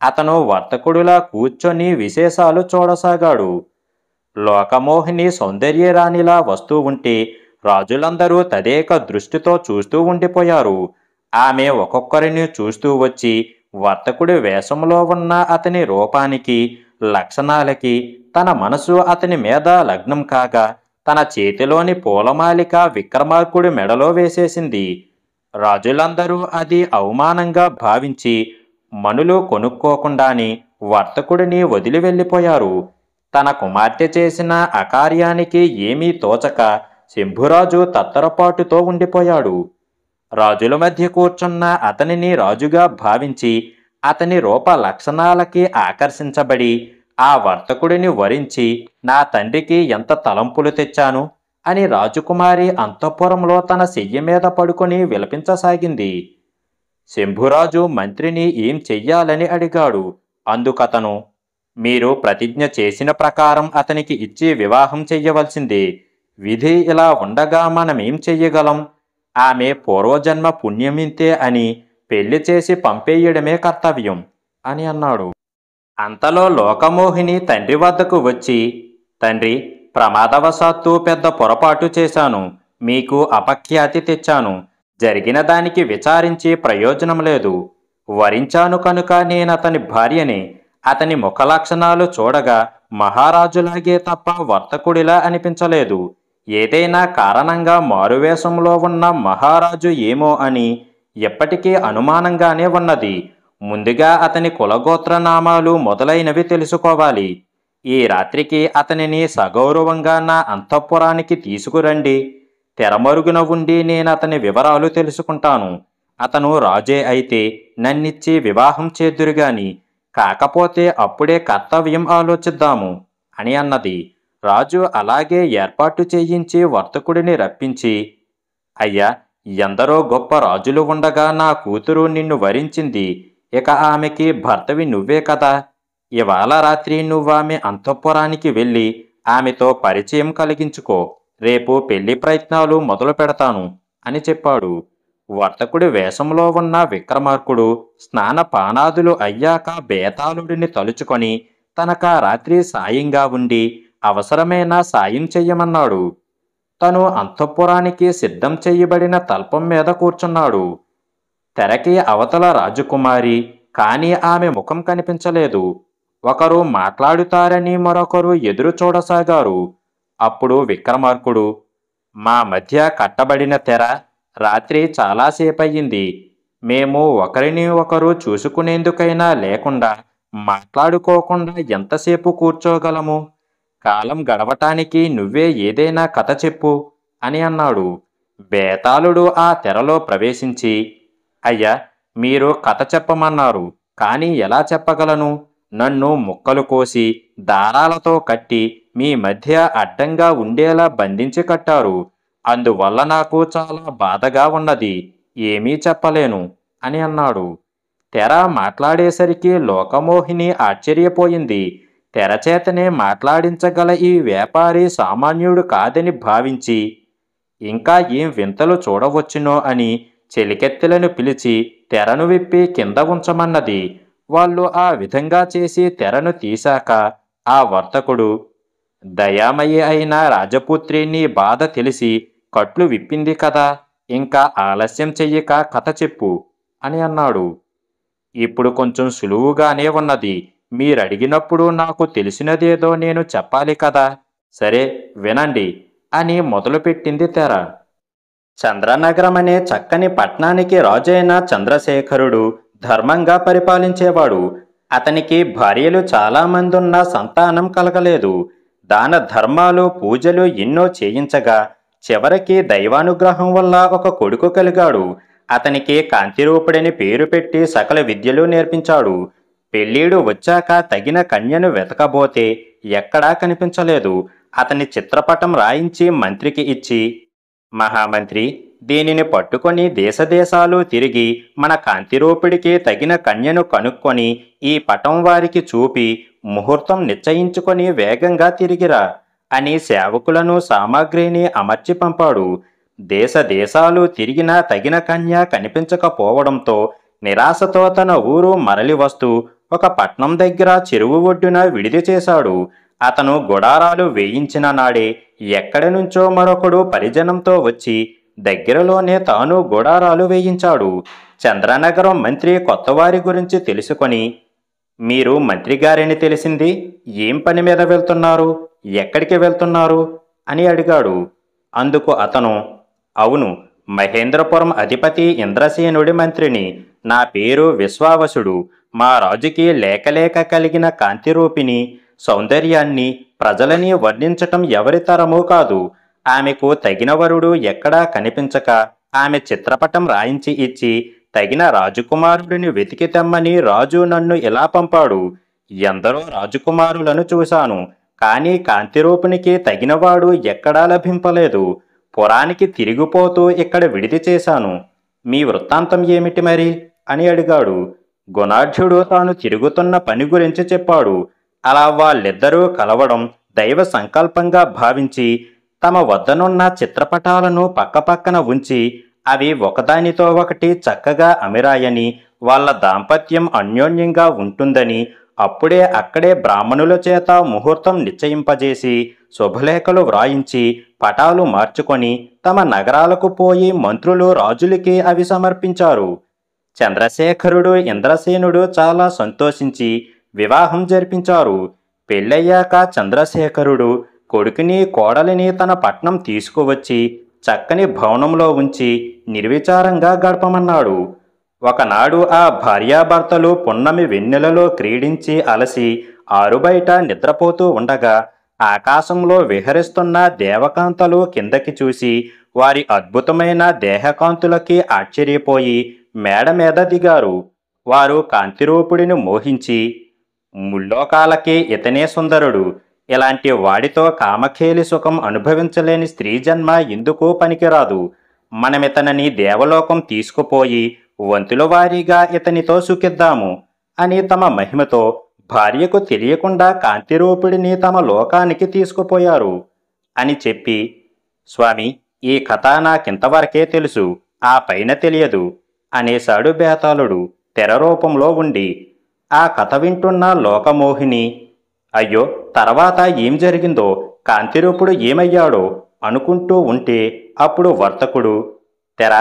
అతను వర్తకుడిలా కూర్చొని విశేషాలు చూడసాగాడు. లోకమోహిని సౌందర్యరాణిలా వస్తూ ఉంటే రాజులందరూ తదేక దృష్టితో చూస్తూ ఉండిపోయారు. ఆమె ఒక్కొక్కరిని చూస్తూ వచ్చి వర్తకుడి వేషంలో ఉన్న అతని రూపానికి, లక్షణాలకి తన మనసు అతని మీద లగ్నం కాగా తన చేతిలోని పూలమాలిక విక్రమార్కుడి మెడలో వేసేసింది. రాజులందరూ అది అవమానంగా భావించి మనులు కొనుక్కోకుండానే వర్తకుడిని వదిలి వెళ్ళిపోయారు. తన కుమార్తె చేసిన అకార్యానికి ఏమీ తోచక శంభురాజు తత్తరపాటుతో ఉండిపోయాడు. రాజుల మధ్య కూర్చున్న అతనిని రాజుగా భావించి అతని రూప లక్షణాలకి ఆకర్షించబడి ఆ వర్తకుడిని వరించి నా తండ్రికి ఎంత తలంపులు తెచ్చాను అని రాజకుమారి అంతఃపురంలో తన శయ్య మీద పడుకొని విలపించసాగింది. శంభురాజు మంత్రిని ఏం చెయ్యాలని అడిగాడు. అందుకతను, మీరు ప్రతిజ్ఞ చేసిన ప్రకారం అతనికి ఇచ్చి వివాహం చెయ్యవలసిందే. విధి ఇలా ఉండగా మనమేం చెయ్యగలం? ఆమె పూర్వజన్మ పుణ్యమింతే అని పెళ్లి చేసి పంపేయడమే కర్తవ్యం అని అన్నాడు. అంతలో లోకమోహిని తండ్రి వద్దకు వచ్చి, తండ్రి, ప్రమాదవశాత్తు పెద్ద పొరపాటు చేశాను. మీకు అపఖ్యాతి తెచ్చాను. జరిగిన దానికి విచారించి ప్రయోజనం లేదు. వరించాను కనుక నేనతని భార్యని. అతని ముఖ లక్షణాలు చూడగా మహారాజులాగే తప్ప వర్తకుడిలా అనిపించలేదు. ఏదైనా కారణంగా మారువేషంలో ఉన్న మహారాజు ఏమో అని ఎప్పటికీ అనుమానంగానే ఉన్నది. ముందుగా అతని కులగోత్రనామాలు మొదలైనవి తెలుసుకోవాలి. ఈ రాత్రికి అతనిని సగౌరవంగా నా అంతఃపురానికి తీసుకురండి. తెరమరుగున ఉండి నేనతని వివరాలు తెలుసుకుంటాను. అతను రాజే అయితే నన్నిచ్చి వివాహం చేద్దురుగాని, కాకపోతే అప్పుడే కర్తవ్యం ఆలోచిద్దాము అని అన్నది. రాజు అలాగే ఏర్పాటు చేయించి వర్తకుడిని రప్పించి, అయ్యా, ఎందరో గొప్ప రాజులు ఉండగా నా కూతురు నిన్ను వరించింది. ఇక ఆమెకి భర్తవి నువ్వే కదా. ఇవాళ రాత్రి నువ్వామె అంతఃపురానికి వెళ్ళి ఆమెతో పరిచయం కలిగించుకో. రేపు పెళ్లి ప్రయత్నాలు మొదలు పెడతాను అని చెప్పాడు. వర్తకుడి వేషంలో ఉన్న విక్రమార్కుడు స్నానపానాదులు అయ్యాక బేతాళుడిని తలుచుకొని తనకా రాత్రి సాయంగా ఉండి అవసరమైన సాయం చెయ్యమన్నాడు. తను అంతఃపురానికి సిద్ధం చెయ్యబడిన తల్పం మీద కూర్చున్నాడు. తెరకి అవతల రాజకుమారి, కానీ ఆమె ముఖం కనిపించలేదు. ఒకరు మాట్లాడుతారని మరొకరు ఎదురు చూడసాగారు. అప్పుడు విక్రమార్కుడు, మా మధ్య కట్టబడిన తెర రాత్రి చాలాసేపయ్యింది. మేము ఒకరిని ఒకరు చూసుకునేందుకైనా లేకుండా మాట్లాడుకోకుండా ఎంతసేపు కూర్చోగలము? కాలం గడవటానికి నువ్వే ఏదైనా కథ చెప్పు అని అన్నాడు. బేతాళుడు ఆ తెరలో ప్రవేశించి, అయ్యా, మీరు కథ చెప్పమన్నారు, కానీ ఎలా చెప్పగలను? నన్ను ముక్కలు కోసి దారాలతో కట్టి మీ మధ్య అడ్డంగా ఉండేలా బంధించి కట్టారు. అందువల్ల నాకు చాలా బాధగా ఉన్నది. ఏమీ చెప్పలేను అని అన్నాడు. తెర మాట్లాడేసరికి లోకమోహిని ఆశ్చర్యపోయింది. తెరచేతనే మాట్లాడించగల ఈ వ్యాపారి సామాన్యుడు కాదని భావించి, ఇంకా ఏం వింతలు చూడవచ్చునో అని చెలికెత్తెలను పిలిచి తెరను విప్పి కింద ఉంచమన్నది. వాళ్ళు ఆ విధంగా చేసి తెరను తీశాక ఆ వర్తకుడు, దయామయి అయిన రాజపుత్రి నీ బాధ తెలిసి కట్లు విప్పింది కదా, ఇంకా ఆలస్యం చెయ్యక కథ చెప్పు అని అన్నాడు. ఇప్పుడు కొంచెం సులువుగానే ఉన్నది. మీరడిగినప్పుడు నాకు తెలిసినదేదో నేను చెప్పాలి కదా. సరే, వినండి అని మొదలుపెట్టింది తెర. చంద్రనగరం అనే చక్కని పట్నానికి రాజైన చంద్రశేఖరుడు ధర్మంగా పరిపాలించేవాడు. అతనికి భార్యలు చాలామందున్న సంతానం కలగలేదు. దాన ధర్మాలు పూజలు ఎన్నో చేయించగా చివరికి దైవానుగ్రహం వల్ల ఒక కొడుకు కలిగాడు. అతనికి కాంతిరూపుడని పేరు పెట్టి సకల విద్యలు నేర్పించాడు. పెళ్ళీడు వచ్చాక తగిన కన్యను వెతకబోతే ఎక్కడా కనిపించలేదు. అతని చిత్రపటం రాయించి మంత్రికి ఇచ్చి, మహామంత్రి, దీనిని పట్టుకొని దేశదేశాలు తిరిగి మన కాంతిరూపుడికి తగిన కన్యను కనుక్కొని ఈ పటం వారికి చూపి ముహూర్తం నిశ్చయించుకొని వేగంగా తిరిగిరా అని సేవకులను సామాగ్రిని అమర్చి పంపాడు. దేశాలు తిరిగినా తగిన కన్య కనిపించకపోవడంతో నిరాశతో తన ఊరు మరలి వస్తూ ఒక పట్నం దగ్గర చెరువు ఒడ్డున విడిది చేశాడు. అతను గుడారాలు వేయించిన నాడే ఎక్కడి నుంచో మరొకడు పరిజనంతో వచ్చి దగ్గరలోనే తాను గుడారాలు వేయించాడు. చంద్రనగరం మంత్రి కొత్తవారి గురించి తెలుసుకొని, మీరు మంత్రిగారిని తెలిసింది, ఏం పని మీద వెళ్తున్నారు, ఎక్కడికి వెళ్తున్నారు అని అడిగాడు. అందుకు అతను, అవును, మహేంద్రపురం అధిపతి ఇంద్రసేనుడి మంత్రిని. నా పేరు విశ్వావసుడు. మా రాజుకి లేకలేక కలిగిన కాంతిరూపిణి సౌందర్యాన్ని ప్రజలని వర్ణించటం ఎవరి తరమూ కాదు. ఆమెకు తగిన వరుడు ఎక్కడా కనిపించక ఆమె చిత్రపటం రాయించి ఇచ్చి తగిన రాజకుమారుడిని వెతికి తెమ్మని రాజు నన్ను ఇలా పంపాడు. ఎందరో రాజకుమారులను చూశాను, కానీ కాంతిరూపునికి తగినవాడు ఎక్కడా లభింపలేదు. పురానికి తిరిగిపోతూ ఇక్కడ విడిది చేశాను. మీ వృత్తాంతం ఏమిటి మరి అని అడిగాడు. గుణాఢ్యుడు తాను తిరుగుతున్న పని గురించి చెప్పాడు. అలా వాళ్ళిద్దరూ కలవడం దైవ సంకల్పంగా భావించి తమ వద్దనున్న చిత్రపటాలను పక్కపక్కన ఉంచి అవి ఒకదానితో ఒకటి చక్కగా అమిరాయని, వాళ్ళ దాంపత్యం అన్యోన్యంగా ఉంటుందని, అప్పుడే అక్కడే బ్రాహ్మణుల చేత ముహూర్తం నిశ్చయింపజేసి శుభలేఖలు వ్రాయించి పటాలు మార్చుకొని తమ నగరాలకు పోయి మంత్రులు రాజులకి అవి సమర్పించారు. చంద్రశేఖరుడు ఇంద్రసేనుడు చాలా సంతోషించి వివాహం జరిపించారు. పెళ్ళయ్యాక చంద్రశేఖరుడు కొడుకుని కోడలిని తన పట్నం తీసుకువచ్చి చక్కని భవనంలో ఉంచి నిర్విచారంగా గడపమన్నాడు. ఒకనాడు ఆ భార్యాభర్తలు పున్నమి వెన్నెలలో క్రీడించి అలసి ఆరుబయట నిద్రపోతూ ఉండగా ఆకాశంలో విహరిస్తున్న దేవకాంతలు కిందకి చూసి వారి అద్భుతమైన దేహకాంతులకి ఆశ్చర్యపోయి మేడ మీద దిగారు. వారు కాంతిరూపుడిని మోహించి, ముల్లోకాలకి ఇతనే సుందరుడు, ఇలాంటి వాడితో కామఖేలి సుఖం అనుభవించలేని స్త్రీ జన్మ ఎందుకు పనికిరాదు, మనమితనని దేవలోకం తీసుకుపోయి వంతుల వారీగా ఇతనితో సుఖిద్దాము అని తమ మహిమతో భార్యకు తెలియకుండా కాంతిరూపుడిని తమ లోకానికి తీసుకుపోయారు అని చెప్పి, స్వామి, ఈ కథ నాకింతవరకే తెలుసు, ఆ పైన తెలియదు అనేశాడు బేతాళుడు తెర రూపంలో ఉండి. ఆ కథ వింటున్న లోకమోహిని, అయ్యో తర్వాత ఏం జరిగిందో, కాంతిరూపుడు ఏమయ్యాడో అనుకుంటూ ఉంటే అప్పుడు వర్తకుడు, తెర,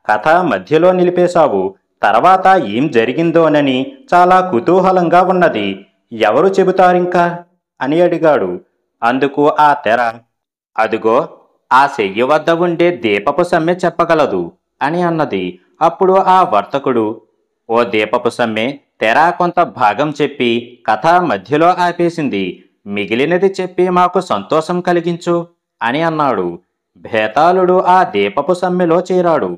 కథ మధ్యలో నిలిపేశావు, తర్వాత ఏం జరిగిందోనని చాలా కుతూహలంగా ఉన్నది, ఎవరు చెబుతారింకా అని అడిగాడు. అందుకు ఆ తెర, అదుగో ఆ శయ్య వద్ద ఉండే దీపపు సమ్మె చెప్పగలదు అని అన్నది. అప్పుడు ఆ వర్తకుడు, ఓ దీపపు సమ్మె, తెర కొంత భాగం చెప్పి కథ మధ్యలో ఆపేసింది, మిగిలినది చెప్పి మాకు సంతోషం కలిగించు అని అన్నాడు. బేతాళుడు ఆ దీపపు సమ్మెలో చేరాడు.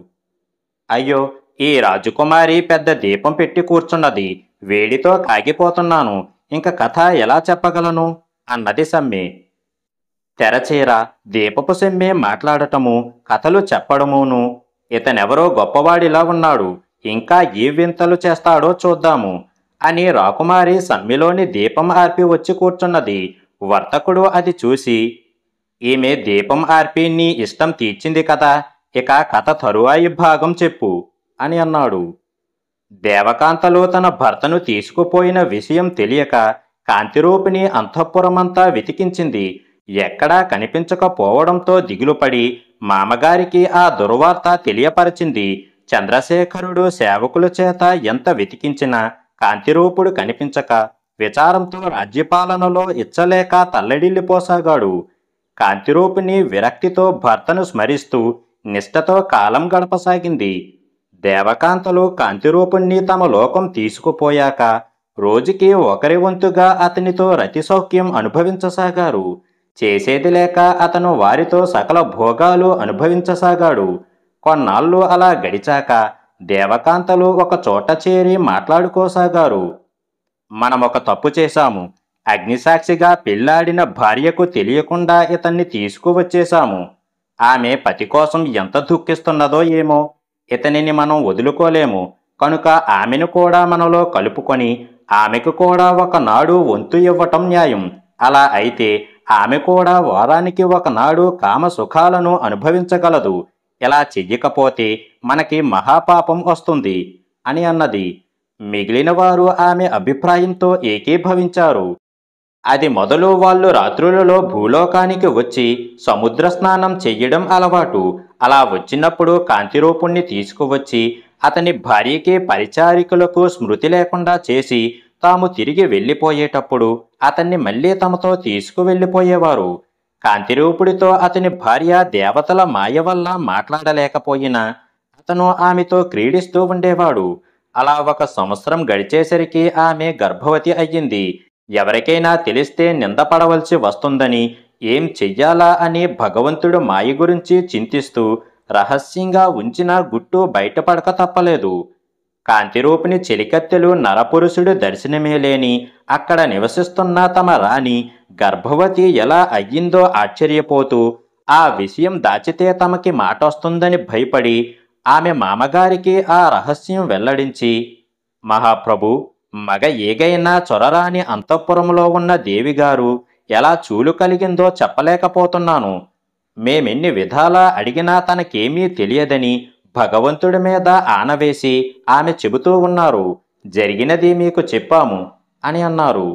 అయ్యో, ఈ రాజకుమారి పెద్ద దీపం పెట్టి కూర్చున్నది, వేడితో కాగిపోతున్నాను, ఇంక కథ ఎలా చెప్పగలను అన్నది సమ్మె. తెరచీర దీపపు సమ్మె మాట్లాడటము, కథలు చెప్పడమును, ఇతనెవరో గొప్పవాడిలా ఉన్నాడు, ఇంకా ఏ వింతలు చేస్తాడో చూద్దాము అని రాకుమారి సమ్మెలోని దీపం ఆర్పి వచ్చి కూర్చున్నది. వర్తకుడు అది చూసి, ఈమె దీపం ఆర్పి నీ ఇష్టం తీర్చింది కదా, ఇక కథ తరువాయి భాగం చెప్పు అని అన్నాడు. దేవకాంతలు తన భర్తను తీసుకుపోయిన విషయం తెలియక కాంతిరూపిణి అంతఃపురమంతా వెతికించింది. ఎక్కడా కనిపించకపోవడంతో దిగులుపడి మామగారికి ఆ దుర్వార్త తెలియపరిచింది. చంద్రశేఖరుడు సేవకుల చేత ఎంత వెతికించినా కాంతిరూపుడు కనిపించక విచారంతో రాజ్యపాలనలో ఇచ్చలేక తల్లడిల్లిపోసాగాడు. కాంతిరూపిణి విరక్తితో భర్తను స్మరిస్తూ నిష్ఠతో కాలం గడపసాగింది. దేవకాంతలు కాంతిరూపుణ్ణి తమ లోకం తీసుకుపోయాక రోజుకి ఒకరి వంతుగా అతనితో రతి సౌఖ్యం అనుభవించసాగారు. చేసేది లేక అతను వారితో సకల భోగాలు అనుభవించసాగాడు. కొన్నాళ్ళు అలా గడిచాక దేవకాంతలు ఒక చోట చేరి మాట్లాడుకోసాగారు. మనమొక తప్పు చేశాము, అగ్నిసాక్షిగా పెళ్లాడిన భార్యకు తెలియకుండా ఇతన్ని తీసుకువచ్చేశాము. ఆమె పతి కోసం ఎంత దుఃఖిస్తున్నదో ఏమో, ఇతనిని మనం వదులుకోలేము, కనుక ఆమెను కూడా మనలో కలుపుకొని ఆమెకు కూడా ఒకనాడు వంతు ఇవ్వటం న్యాయం. అలా అయితే ఆమె కూడా వారానికి ఒకనాడు కామ సుఖాలను అనుభవించగలదు. ఇలా చెయ్యకపోతే మనకి మహాపాపం వస్తుంది అని అన్నది. మిగిలిన వారు ఆమె అభిప్రాయంతో ఏకీభవించారు. అది మొదలు వాళ్ళు రాత్రులలో భూలోకానికి వచ్చి సముద్ర స్నానం చెయ్యడం అలవాటు. అలా వచ్చినప్పుడు కాంతిరూపుణ్ణి తీసుకువచ్చి అతని భార్యకి పరిచారికులకు స్మృతి లేకుండా చేసి తాము తిరిగి వెళ్ళిపోయేటప్పుడు అతన్ని మళ్ళీ తమతో తీసుకువెళ్ళిపోయేవారు. కాంతిరూపుడితో అతని భార్య దేవతల మాయ వల్ల మాట్లాడలేకపోయినా అతను ఆమెతో క్రీడిస్తూ ఉండేవాడు. అలా 1 సంవత్సరం గడిచేసరికి ఆమె గర్భవతి అయ్యింది. ఎవరికైనా తెలిస్తే నిందపడవలసి వస్తుందని ఏం చెయ్యాలా అని భగవంతుడు మాయ గురించి చింతిస్తూ రహస్యంగా ఉంచిన గుట్టు బయటపడక తప్పలేదు. కాంతిరూపిణి చెలికత్తెలు నరపురుషుడు దర్శనమే లేని అక్కడ నివసిస్తున్న తమ రాణి గర్భవతి ఎలా అయ్యిందో ఆశ్చర్యపోతూ ఆ విషయం దాచితే తమకి మాటొస్తుందని భయపడి ఆమె మామగారికి ఆ రహస్యం వెల్లడించి, మహాప్రభు, మగ ఏగైనా చొరరాని అంతఃపురంలో ఉన్న దేవిగారు ఎలా చూలు కలిగిందో చెప్పలేకపోతున్నాను. మేమెన్ని విధాలా అడిగినా తనకేమీ తెలియదని భగవంతుడి మీద ఆనవేసి ఆమె చెబుతూ ఉన్నారు. జరిగినది మీకు చెప్పాము అని అన్నారు.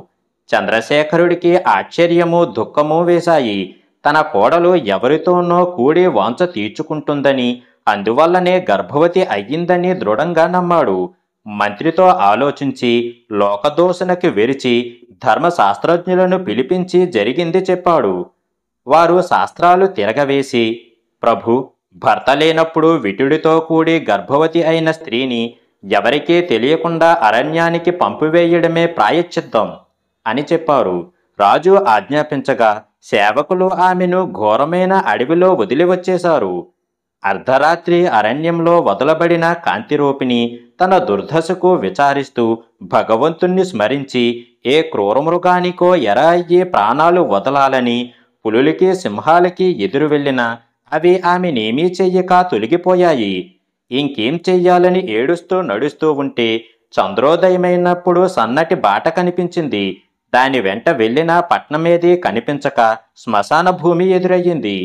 చంద్రశేఖరుడికి ఆశ్చర్యము దుఃఖము వేశాయి. తన కోడలు ఎవరితోనో కూడి వాంఛ తీర్చుకుంటుందని, అందువల్లనే గర్భవతి అయ్యిందని దృఢంగా నమ్మాడు. మంత్రితో ఆలోచించి లోకదోషణకి వెరిచి ధర్మశాస్త్రజ్ఞులను పిలిపించి జరిగింది చెప్పాడు. వారు శాస్త్రాలు తిరగవేసి, ప్రభు, భర్త లేనప్పుడు విటుడితో కూడి గర్భవతి అయిన స్త్రీని ఎవరికీ తెలియకుండా అరణ్యానికి పంపివేయడమే ప్రాయశ్చిత్తం అని చెప్పారు. రాజు ఆజ్ఞాపించగా సేవకులు ఆమెను ఘోరమైన అడవిలో వదిలి వచ్చేశారు. అర్ధరాత్రి అరణ్యంలో వదలబడిన కాంతిరూపిణి తన దుర్దశకు విచారిస్తూ భగవంతుణ్ణి స్మరించి ఏ క్రూరమృగానికో ఎర అయ్యే ప్రాణాలు వదలాలని పులులకి సింహాలకి ఎదురు వెళ్ళిన అవి ఆమెనేమీ చెయ్యక తొలగిపోయాయి. ఇంకేం చెయ్యాలని ఏడుస్తూ నడుస్తూ ఉంటే చంద్రోదయమైనప్పుడు సన్నటి బాట కనిపించింది. దాని వెంట వెళ్ళిన పట్నమేదీ కనిపించక శ్మశాన భూమి ఎదురయ్యింది.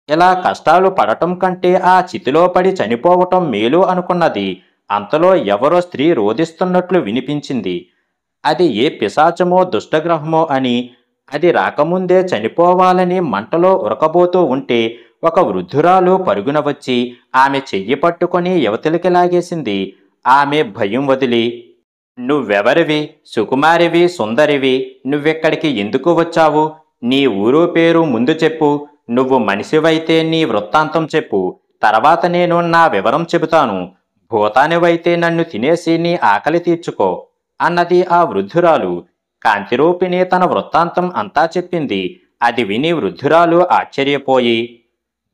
ఇలా కష్టాలు పడటం కంటే ఆ చితిలో పడి చనిపోవటం మేలు అనుకున్నది. అంతలో ఎవరో స్త్రీ రోదిస్తున్నట్లు వినిపించింది. అది ఏ పిశాచమో దుష్టగ్రహమో అని, అది రాకముందే చనిపోవాలని మంటలో ఉరకబోతూ ఉంటే ఒక వృద్ధురాలు పరుగున వచ్చి ఆమె చెయ్యి పట్టుకొని యువతలికి లాగేసింది. ఆమె భయం వదిలి, నువ్వెవరివి? సుకుమారివి, సుందరివి, నువ్వెక్కడికి ఎందుకు వచ్చావు? నీ ఊరు పేరు ముందు చెప్పు. నువ్వు మనిషివైతే నీ వృత్తాంతం చెప్పు. తర్వాత నేను నా వివరం చెబుతాను. భూతానివైతే నన్ను తినేసి నీ ఆకలి తీర్చుకో అన్నది ఆ వృద్ధురాలు. కాంతిరూపిణి తన వృత్తాంతం అంతా చెప్పింది. అది విని వృద్ధురాలు ఆశ్చర్యపోయి,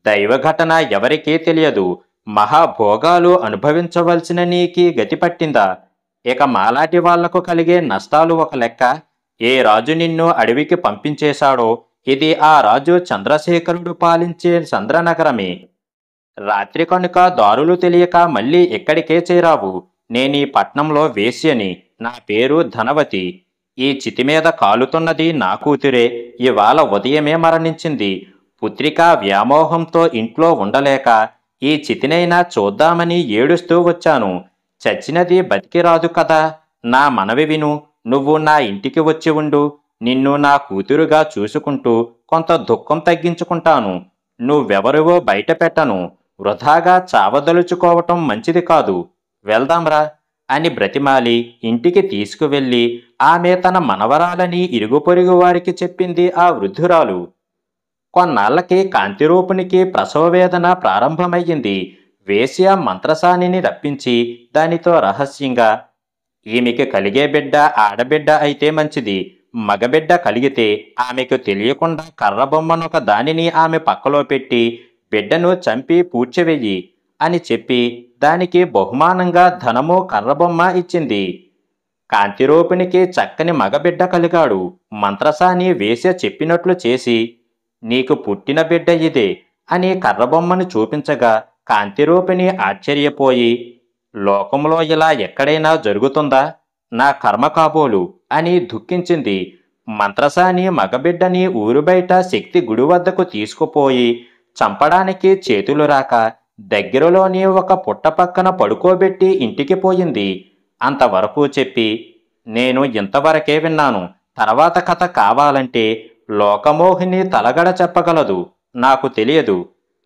దైవఘటన ఎవరికీ తెలియదు. మహాభోగాలు అనుభవించవలసిన నీకీ గతి పట్టిందా? ఇక మాలాటి వాళ్లకు కలిగే నష్టాలు ఒక లెక్క. ఏ రాజు నిన్ను అడవికి పంపించేశాడో ఇది ఆ రాజు చంద్రశేఖరుడు పాలించే చంద్రనగరమే. రాత్రి కనుక దారులు తెలియక మళ్ళీ ఇక్కడికే చేరావు. నేనీ పట్నంలో వేశ్యని. నా పేరు ధనవతి. ఈ చితి మీద కాలుతున్నది నా కూతురే. ఇవాళ ఉదయమే మరణించింది. పుత్రికా వ్యామోహంతో ఇంట్లో ఉండలేక ఈ చితినైనా చూద్దామని ఏడుస్తూ వచ్చాను. చచ్చినది బతికి రాదు కదా. నా మనవి విను. నువ్వు నా ఇంటికి వచ్చి ఉండు. నిన్ను నా కూతురుగా చూసుకుంటూ కొంత దుఃఖం తగ్గించుకుంటాను. నువ్వెవరివో బయట పెట్టను. వృధాగా చావదలుచుకోవటం మంచిది కాదు. వెళ్దాంరా అని బ్రతిమాలి ఇంటికి తీసుకువెళ్ళి ఆమె తన మనవరాలని ఇరుగు పొరుగు వారికి చెప్పింది ఆ వృద్ధురాలు. కొన్నాళ్లకి కాంతిరూపునికి ప్రసవ వేదన ప్రారంభమయ్యింది. వేశ్య మంత్రసానిని రప్పించి దానితో రహస్యంగా, ఈమెకి కలిగే బిడ్డ ఆడబిడ్డ అయితే మంచిది. మగబిడ్డ కలిగితే ఆమెకు తెలియకుండా కర్రబొమ్మనొక దానిని ఆమె పక్కలో పెట్టి బిడ్డను చంపి పూడ్చివెయ్యి అని చెప్పి దానికి బహుమానంగా ధనము కర్రబొమ్మ ఇచ్చింది. కాంతిరూపినికి చక్కని మగబిడ్డ కలిగాడు. మంత్రసాని వేశ్య చెప్పినట్లు చేసి, నీకు పుట్టిన బిడ్డ ఇదే అని కర్రబొమ్మను చూపించగా కాంతిరూపిణి ఆశ్చర్యపోయి, లోకంలో ఇలా ఎక్కడైనా జరుగుతుందా? నా కర్మ కాబోలు అని దుఃఖించింది. మంత్రసాని మగబిడ్డని ఊరు బయట శక్తి గుడి వద్దకు తీసుకుపోయి చంపడానికి చేతులు రాక దగ్గరలోని ఒక పుట్ట పక్కన పడుకోబెట్టి ఇంటికి పోయింది. అంతవరకు చెప్పి, నేను ఇంతవరకే విన్నాను. తర్వాత కథ కావాలంటే లోకమోహిని తలగడ చెప్పగలదు. నాకు తెలియదు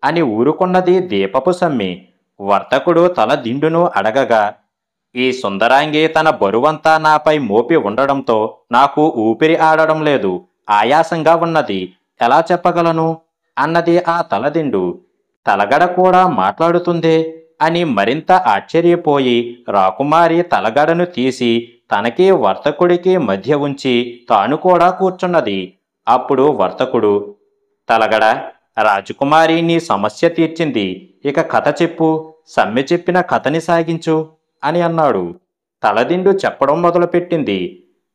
అని ఊరుకున్నది దీపపు సమ్మి. వర్తకుడు తల దిండును అడగగా, ఈ సుందరాంగి తన బరువంతా నాపై మోపి ఉండడంతో నాకు ఊపిరి ఆడడం లేదు. ఆయాసంగా ఉన్నది. ఎలా చెప్పగలను అన్నది ఆ తలదిండు. తలగడ కూడా మాట్లాడుతుందే అని మరింత ఆశ్చర్యపోయి రాకుమారి తలగడను తీసి తనకి వర్తకుడికి మధ్య ఉంచి తాను కూడా కూర్చున్నది. అప్పుడు వర్తకుడు, తలగడ, రాజకుమారి నీ సమస్య తీర్చింది. ఇక కథ చెప్పు. సమ్మె చెప్పిన కథని సాగించు అని అన్నాడు. తలదిండు చెప్పడం మొదలుపెట్టింది.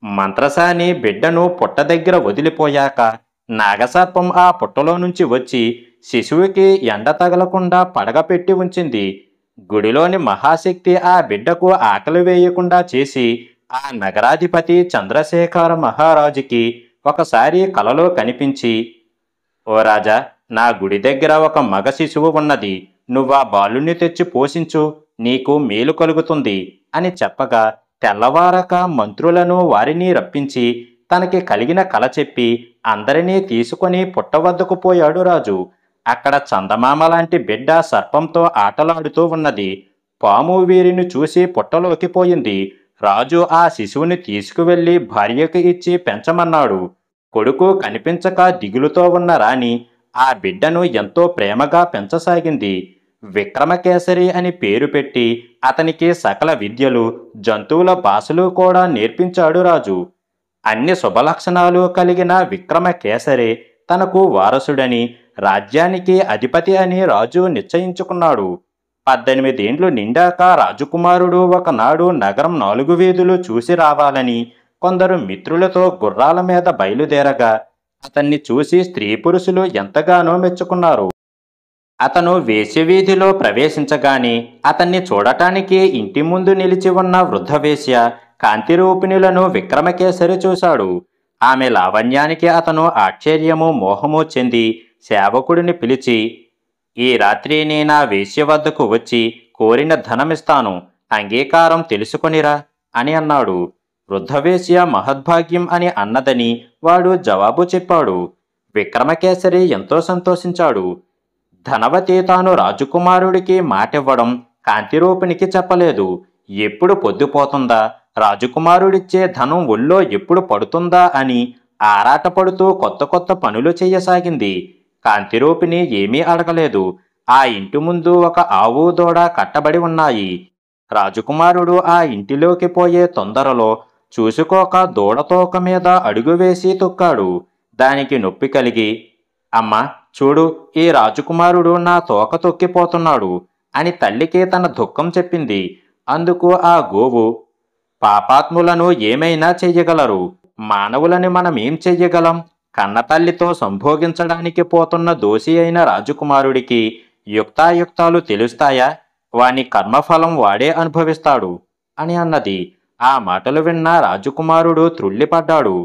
మంత్రసాని బిడ్డను పుట్ట దగ్గర వదిలిపోయాక నాగసర్పం ఆ పుట్టలో నుంచి వచ్చి శిశువుకి ఎండ తగలకుండా పడగ పెట్టి ఉంచింది. గుడిలోని మహాశక్తి ఆ బిడ్డకు ఆకలి వేయకుండా చేసి ఆ నగరాధిపతి చంద్రశేఖర మహారాజుకి ఒకసారి కలలో కనిపించి, ఓ రాజా, నా గుడి దగ్గర ఒక మగ శిశువు ఉన్నది. నువ్వా బాలుణ్ణి తెచ్చి పోషించు. నీకు మేలు కలుగుతుంది అని చెప్పగా తెల్లవారక మంత్రులను వారిని రప్పించి తనకి కలిగిన కల చెప్పి అందరినీ తీసుకొని పుట్ట వద్దకు పోయాడు రాజు. అక్కడ చందమామ లాంటి బిడ్డ సర్పంతో ఆటలాడుతూ ఉన్నది. పాము వీరిని చూసి పుట్టలోకి పోయింది. రాజు ఆ శిశువుని తీసుకువెళ్లి భార్యకి ఇచ్చి పెంచమన్నాడు. కొడుకు కనిపించక దిగులుతో ఉన్న రాణి ఆ బిడ్డను ఎంతో ప్రేమగా పెంచసాగింది. విక్రమకేసరి అని పేరు పెట్టి అతనికి సకల విద్యలు, జంతువుల భాషలు కూడా నేర్పించాడు రాజు. అన్ని శుభలక్షణాలు కలిగిన విక్రమకేసరి తనకు వారసుడని, రాజ్యానికి అధిపతి అని రాజు నిశ్చయించుకున్నాడు. 18 ఏండ్లు నిండాక రాజకుమారుడు ఒకనాడు నగరం 4 వీధులు చూసి రావాలని కొందరు మిత్రులతో గుర్రాల మీద బయలుదేరగా అతన్ని చూసి స్త్రీ పురుషులు ఎంతగానో మెచ్చుకున్నారు. అతను వేశ్యవీధిలో ప్రవేశించగానే అతన్ని చూడటానికి ఇంటి ముందు నిలిచి ఉన్న వృద్ధ వేశ్య కాంతిరూపిణులను విక్రమకేసరి చూశాడు. ఆమె లావణ్యానికి అతను ఆశ్చర్యము, మోహము చెంది సేవకుడిని పిలిచి, ఈ రాత్రి నేను ఆ వేశ్య వద్దకు వచ్చి కోరిన ధనమిస్తాను, అంగీకారం తెలుసుకొనిరా అని అన్నాడు. వృద్ధవేశ్య మహద్భాగ్యం అని అన్నదని వాడు జవాబు చెప్పాడు. విక్రమకేసరి ఎంతో సంతోషించాడు. ధనవతి తాను రాజకుమారుడికి మాటివ్వడం కాంతిరూపిణికి చెప్పలేదు. ఎప్పుడు పొద్దుపోతుందా, రాజకుమారుడిచ్చే ధనం ఒళ్ళో ఎప్పుడు పడుతుందా అని ఆరాటపడుతూ కొత్త కొత్త పనులు చెయ్యసాగింది. కాంతిరూపిణి ఏమీ అడగలేదు. ఆ ఇంటి ముందు ఒక ఆవు, దూడ కట్టబడి ఉన్నాయి. రాజకుమారుడు ఆ ఇంటిలోకి పోయే తొందరలో చూసుకోక దూడతోక మీద అడుగు వేసి తొక్కాడు. దానికి నొప్పి కలిగి, అమ్మా చూడు, ఈ రాజకుమారుడు నా తోక తొక్కిపోతున్నాడు అని తల్లికి తన దుఃఖం చెప్పింది. అందుకు ఆ గోవు, పాపాత్ములను ఏమైనా చెయ్యగలరు, మానవులని మనమేం చెయ్యగలం? కన్నతల్లితో సంభోగించడానికి పోతున్న దోషి అయిన రాజకుమారుడికి యుక్తాయుక్తాలు తెలుస్తాయా? వాని కర్మఫలం వాడే అనుభవిస్తాడు అని అన్నది. ఆ మాటలు విన్న రాజకుమారుడు త్రుళ్ళిపడ్డాడు.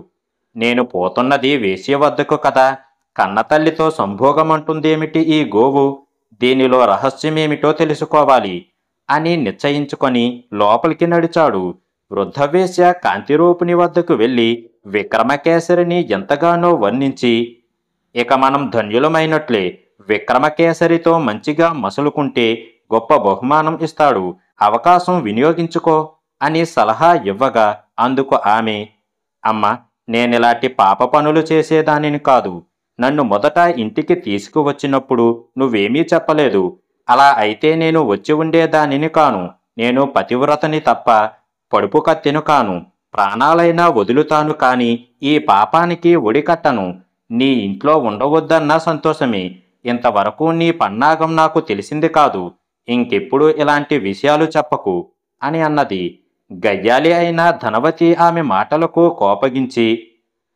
నేను పోతున్నది వేశ్య వద్దకు కదా, కన్నతల్లితో సంభోగమంటుందేమిటి ఈ గోవు? దీనిలో రహస్యమేమిటో తెలుసుకోవాలి అని నిశ్చయించుకొని లోపలికి నడిచాడు. వృద్ధవేశ్య కాంతిరూపిణి వద్దకు వెళ్ళి విక్రమకేసరిని ఎంతగానో వర్ణించి, ఇక మనం ధన్యులమైనట్లే, విక్రమకేసరితో మంచిగా మసులుకుంటే గొప్ప బహుమానం ఇస్తాడు, అవకాశం వినియోగించుకో అని సలహా ఇవ్వగా అందుకు ఆమె, అమ్మ నేనిలాంటి పాప పనులు చేసేదానిని కాదు. నన్ను మొదట ఇంటికి తీసుకువచ్చినప్పుడు నువ్వేమీ చెప్పలేదు. అలా అయితే నేను వచ్చి ఉండేదానిని కాను. నేను పతివ్రతని తప్ప పడుపు కత్తెను కాను. ప్రాణాలైనా వదులుతాను కాని ఈ పాపానికి ఒడికట్టను. నీ ఇంట్లో ఉండవద్దన్న సంతోషమే. ఇంతవరకు నీ పన్నాగం నాకు తెలిసింది కాదు. ఇంకెప్పుడు ఇలాంటి విషయాలు చెప్పకు అని అన్నది. గయ్యాలి అయిన ధనవతి ఆమె మాటలకు కోపగించి,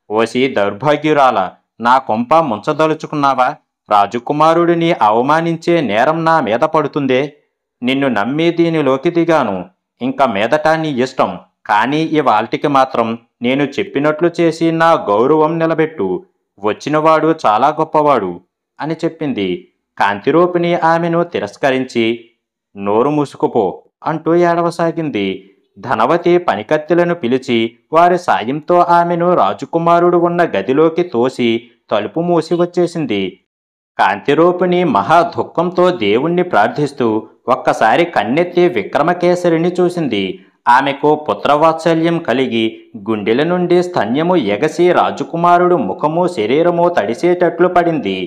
ఓసి దౌర్భాగ్యురాల, నా కొంప ముంచదలుచుకున్నావా? రాజకుమారుడిని అవమానించే నేరం నా మీద పడుతుందే. నిన్ను నమ్మి దీనిలోకి దిగాను. ఇంక మీదట నీ ఇష్టం, కానీ ఇవాల్టికి మాత్రం నేను చెప్పినట్లు చేసి నా గౌరవం నిలబెట్టు. వచ్చినవాడు చాలా గొప్పవాడు అని చెప్పింది. కాంతిరూపిణి ఆమెను తిరస్కరించి, నోరు మూసుకుపో అంటూ ఏడవసాగింది. ధనవతి పనికత్తెలను పిలిచి వారి సాయంతో ఆమెను రాజకుమారుడు ఉన్న గదిలోకి తోసి తలుపు మూసి వచ్చేసింది. కాంతిరూపిణి మహా దుఃఖంతో దేవుణ్ణి ప్రార్థిస్తూ ఒక్కసారి కన్నెత్తి విక్రమకేసరిని చూసింది. ఆమెకు పుత్రవాత్సల్యం కలిగి గుండెల నుండి స్తన్యము ఎగసి రాజకుమారుడు ముఖము శరీరము తడిసేటట్లు పడింది.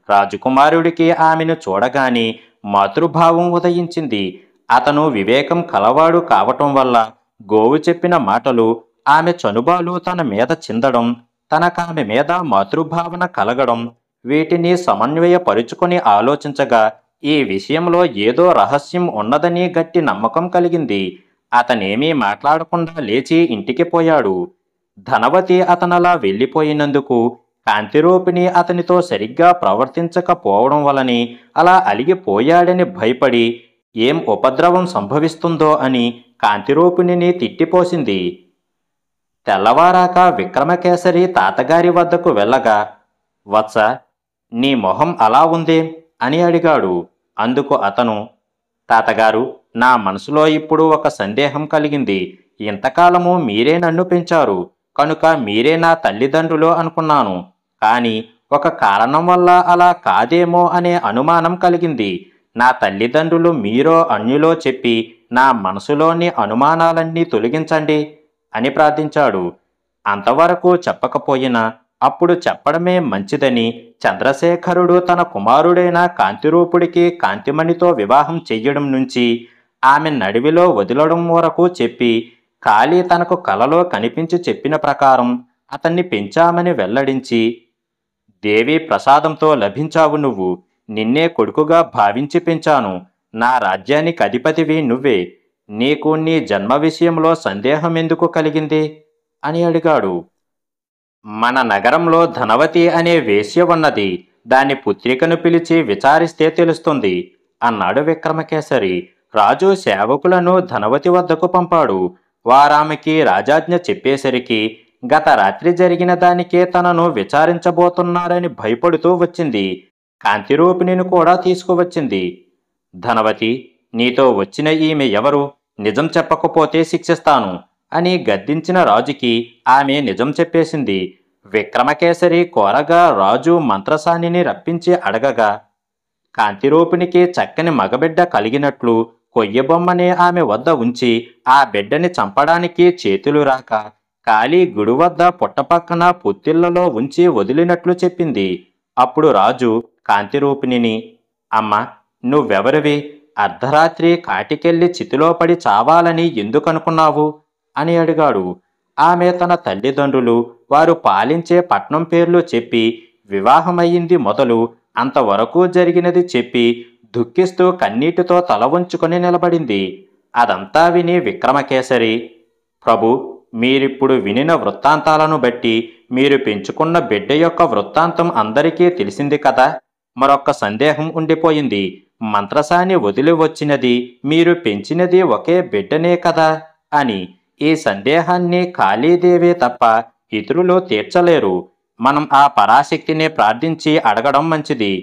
రాజకుమారుడికి ఆమెను చూడగానే మాతృభావం ఉదయించింది. అతను వివేకం కలవాడు కావటం వల్ల గోవు చెప్పిన మాటలు, ఆమె చనుబాలు తన మీద చిందడం, తనకామె మీద మాతృభావన కలగడం, వీటిని సమన్వయపరుచుకొని ఆలోచించగా ఈ విషయంలో ఏదో రహస్యం ఉన్నదని గట్టి నమ్మకం కలిగింది. అతనేమీ మాట్లాడకుండా లేచి ఇంటికి పోయాడు. ధనవతి అతనలా వెళ్ళిపోయినందుకు కాంతిరూపిణి అతనితో సరిగ్గా ప్రవర్తించకపోవడం వలని అలా అలిగిపోయాడని భయపడి ఏం ఉపద్రవం సంభవిస్తుందో అని కాంతిరూపిణిని తిట్టిపోసింది. తెల్లవారాక విక్రమకేసరి తాతగారి వద్దకు వెళ్ళగా, వత్స నీ మొహం అలా ఉందే అని అడిగాడు. అందుకు అతను, తాతగారు, నా మనసులో ఇప్పుడు ఒక సందేహం కలిగింది. ఇంతకాలము మీరే నన్ను పెంచారు కనుక మీరే నా తల్లిదండ్రులు అనుకున్నాను. కానీ ఒక కారణం వల్ల అలా కాదేమో అనే అనుమానం కలిగింది. నా తల్లిదండ్రులు మీరో అన్యులో చెప్పి నా మనసులోని అనుమానాలన్నీ తొలగించండి అని ప్రార్థించాడు. అంతవరకు చెప్పకపోయినా అప్పుడు చెప్పడమే మంచిదని చంద్రశేఖరుడు తన కుమారుడైన కాంతిరూపుడికి కాంతిమణితో వివాహం చెయ్యడం నుంచి ఆమె నడివిలో వదిలడం వరకు చెప్పి, కాళీ తనకు కలలో కనిపించి చెప్పిన ప్రకారం అతన్ని పెంచామని వెల్లడించి, దేవి ప్రసాదంతో లభించావు నువ్వు. నిన్నే కొడుకుగా భావించి పెంచాను. నా రాజ్యానికి అధిపతివి నువ్వే. నీకు నీ జన్మ విషయంలో సందేహం ఎందుకు కలిగింది అని అడిగాడు. మన నగరంలో ధనవతి అనే వేశ్య ఉన్నది. దాని పుత్రికను పిలిచి విచారిస్తే తెలుస్తుంది అన్నాడు విక్రమకేసరి. రాజు సేవకులను ధనవతి వద్దకు పంపాడు. వారామెకి రాజాజ్ఞ చెప్పేసరికి గత రాత్రి జరిగిన దానికే తనను విచారించబోతున్నారని భయపడుతూ వచ్చింది. కాంతిరూపిణిని కూడా తీసుకువచ్చింది. ధనవతి, నీతో వచ్చిన ఈమె ఎవరు? నిజం చెప్పకపోతే శిక్షిస్తాను అని గద్దించిన రాజుకి ఆమె నిజం చెప్పేసింది. విక్రమకేసరి కోరగా రాజు మంత్రసానిని రప్పించి అడగగా, కాంతిరూపిణికి చక్కని మగబిడ్డ కలిగినట్లు కొయ్యబొమ్మనే ఆమె వద్ద ఉంచి ఆ బిడ్డని చంపడానికి చేతులు రాక కాళీ గుడి వద్ద పుట్టపక్కన పొత్తిళ్లలో ఉంచి వదిలినట్లు చెప్పింది. అప్పుడు రాజు కాంతిరూపిణిని, అమ్మ, నువ్వెవరివి? అర్ధరాత్రి కాటికెళ్ళి చితిలో పడి చావాలని ఎందుకనుకున్నావు అని అడిగాడు. ఆమె తన తల్లిదండ్రులు, వారు పాలించే పట్నం పేర్లు చెప్పి, వివాహమయ్యింది మొదలు అంతవరకు జరిగినది చెప్పి దుఃఖిస్తూ కన్నీటితో తల వంచుకొని నిలబడింది. అదంతా విని విక్రమకేసరి, ప్రభు, మీరిప్పుడు వినిన వృత్తాంతాలను బట్టి మీరు పెంచుకున్న బిడ్డ యొక్క వృత్తాంతం అందరికీ తెలిసింది కదా. మరొక్క సందేహం ఉండిపోయింది. మంత్రసాని వదిలి వచ్చినది మీరు పెంచినది ఒకే బిడ్డనే కదా అని. ఈ సందేహాన్ని కాళీదేవే తప్ప ఇతరులు తీర్చలేరు. మనం ఆ పరాశక్తిని ప్రార్థించి అడగడం మంచిది.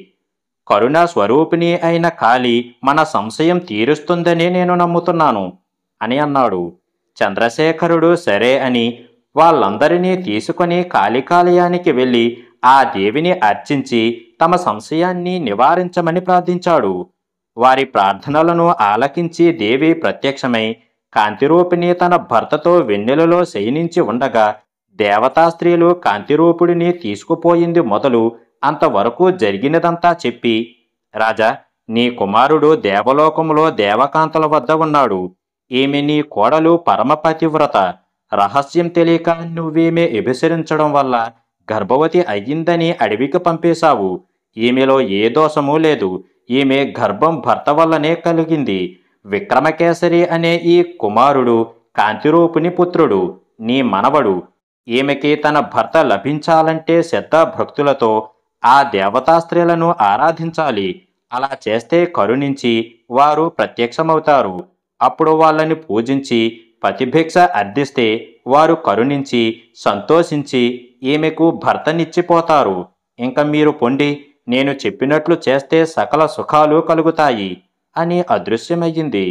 కరుణా స్వరూపిణి అయిన కాళీ మన సంశయం తీరుస్తుందని నేను నమ్ముతున్నాను అని అన్నాడు. చంద్రశేఖరుడు సరే అని వాళ్ళందరినీ తీసుకొని కాళికాలయానికి వెళ్ళి ఆ దేవిని అర్చించి తమ సంశయాన్ని నివారించమని ప్రార్థించాడు. వారి ప్రార్థనలను ఆలకించి దేవి ప్రత్యక్షమై కాంతిరూపిణి తన భర్తతో వెన్నెలలో శయనించి ఉండగా దేవతా స్త్రీలు కాంతిరూపుడిని తీసుకుపోయింది మొదలు అంతవరకు జరిగినదంతా చెప్పి, రాజా, నీ కుమారుడు దేవలోకములో దేవకాంతల వద్ద ఉన్నాడు. ఈమె నీ కోడలు పరమపతివ్రత. రహస్యం తెలియక నువ్వేమే ఎభిసరించడం వల్ల గర్భవతి అయ్యిందని అడవికి పంపేశావు. ఈమెలో ఏ దోషమూ లేదు. ఈమె గర్భం భర్త వల్లనే కలిగింది. విక్రమకేసరి అనే ఈ కుమారుడు కాంతిరూపుని పుత్రుడు, నీ మనవడు. ఈమెకి తన భర్త లభించాలంటే శ్రద్ధ భక్తులతో ఆ దేవతా స్త్రీలను ఆరాధించాలి. అలా చేస్తే కరుణించి వారు ప్రత్యక్షమవుతారు. అప్పుడు వాళ్ళని పూజించి పతిభిక్ష అర్థిస్తే వారు కరుణించి సంతోషించి ఈమెకు భర్తనిచ్చిపోతారు. ఇంక మీరు పొండి, నేను చెప్పినట్లు చేస్తే సకల సుఖాలు కలుగుతాయి అని అదృశ్యమయ్యింది.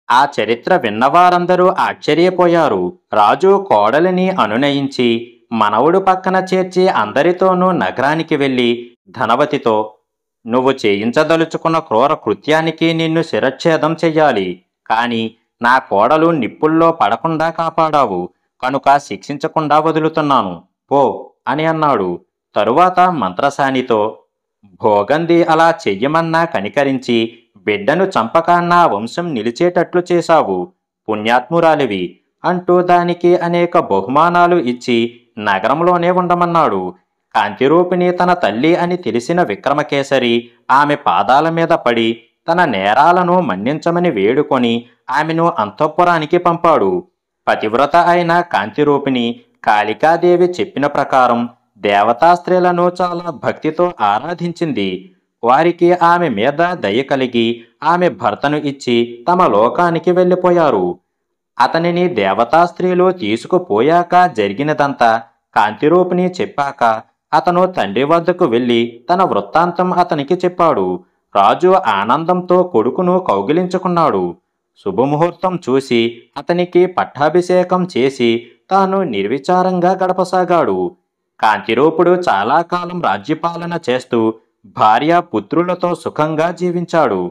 ఆ చరిత్ర విన్నవారందరూ ఆశ్చర్యపోయారు. రాజు కోడలిని అనునయించి మనవుడు పక్కన చేర్చి అందరితోనూ నగరానికి వెళ్ళి ధనవతితో, నువ్వు చేయించదలుచుకున్న క్రూర కృత్యానికి నిన్ను శిరచ్ఛేదం చెయ్యాలి. కాని నా కోడలు నిప్పుల్లో పడకుండా కాపాడావు కనుక శిక్షించకుండా వదులుతున్నాను, పో అని అన్నాడు. తరువాత మంత్రసానితో, భోగంది అలా చెయ్యమన్నా కనికరించి బిడ్డను చంపక నా వంశం నిలిచేటట్లు చేశావు. పుణ్యాత్మురాలివి అంటూ దానికి అనేక బహుమానాలు ఇచ్చి నగరంలోనే ఉండమన్నాడు. కాంతిరూపిణి తన తల్లి అని తెలిసిన విక్రమకేసరి ఆమె పాదాల మీద పడి తన నేరాలను మన్నించమని వేడుకొని ఆమెను అంతఃపురానికి పంపాడు. పతివ్రత అయిన కాంతిరూపిణి కాళికాదేవి చెప్పిన ప్రకారం దేవతా స్త్రీలను చాలా భక్తితో ఆరాధించింది. వారికి ఆమె మీద దయ కలిగి ఆమె భర్తను ఇచ్చి తమ లోకానికి వెళ్ళిపోయారు. అతనిని దేవతా స్త్రీలు తీసుకుపోయాక జరిగినదంతా కాంతిరూపిణి చెప్పాక అతను తండ్రి వద్దకు వెళ్ళి తన వృత్తాంతం అతనికి చెప్పాడు. రాజు ఆనందంతో కొడుకును కౌగిలించుకున్నాడు. శుభముహూర్తం చూసి అతనికి పట్టాభిషేకం చేసి తాను నిర్విచారంగా గడపసాగాడు. కాంతిరూపుడు చాలా కాలం రాజ్యపాలన చేస్తూ భార్య పుత్రులతో సుఖంగా జీవించాడు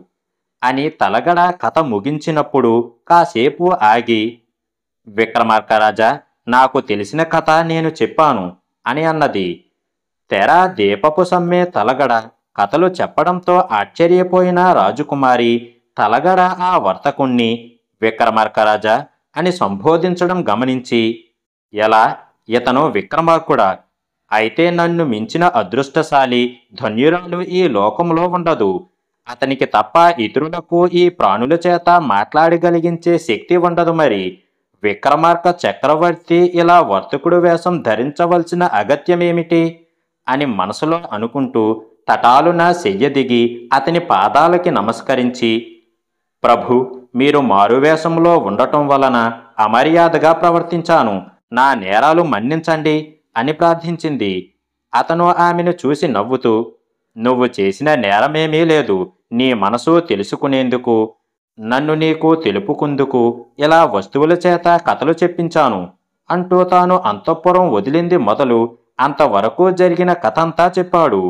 అని తలగడ కథ ముగించినప్పుడు కాసేపు ఆగి, విక్రమార్కరాజా, నాకు తెలిసిన కథ నేను చెప్పాను అని అన్నది. తెర దీపపు సమ్మె తలగడ కథలు చెప్పడంతో ఆశ్చర్యపోయిన రాజకుమారి తలగడ ఆ వర్తకుణ్ణి విక్రమార్కరాజా అని సంబోధించడం గమనించి, ఎలా, ఇతను విక్రమార్కుడా? అయితే నన్ను మించిన అదృష్టశాలి ధన్యురాలు ఈ లోకంలో ఉండదు. అతనికి తప్ప ఇతరులకు ఈ ప్రాణుల చేత మాట్లాడగలిగించే శక్తి ఉండదు. మరి విక్రమార్క చక్రవర్తి ఇలా వర్తకుడు వేషం ధరించవలసిన అగత్యమేమిటి అని మనసులో అనుకుంటూ తటాలున చెయ్యదిగి అతని పాదాలకి నమస్కరించి, ప్రభు, మీరు మారువేషంలో ఉండటం వలన అమర్యాదగా ప్రవర్తించాను. నా నేరాలు మన్నించండి అని ప్రార్థించింది. అతను ఆమెను చూసి నవ్వుతూ, నువ్వు చేసిన నేరమేమీ లేదు. నీ మనసు తెలుసుకునేందుకు, నన్ను నీకు తెలుపుకుందుకు ఇలా వస్తువుల చేత కథలు చెప్పించాను అంటూ తాను అంతఃపురం వదిలింది మొదలు అంతవరకు జరిగిన కథంతా చెప్పాడు.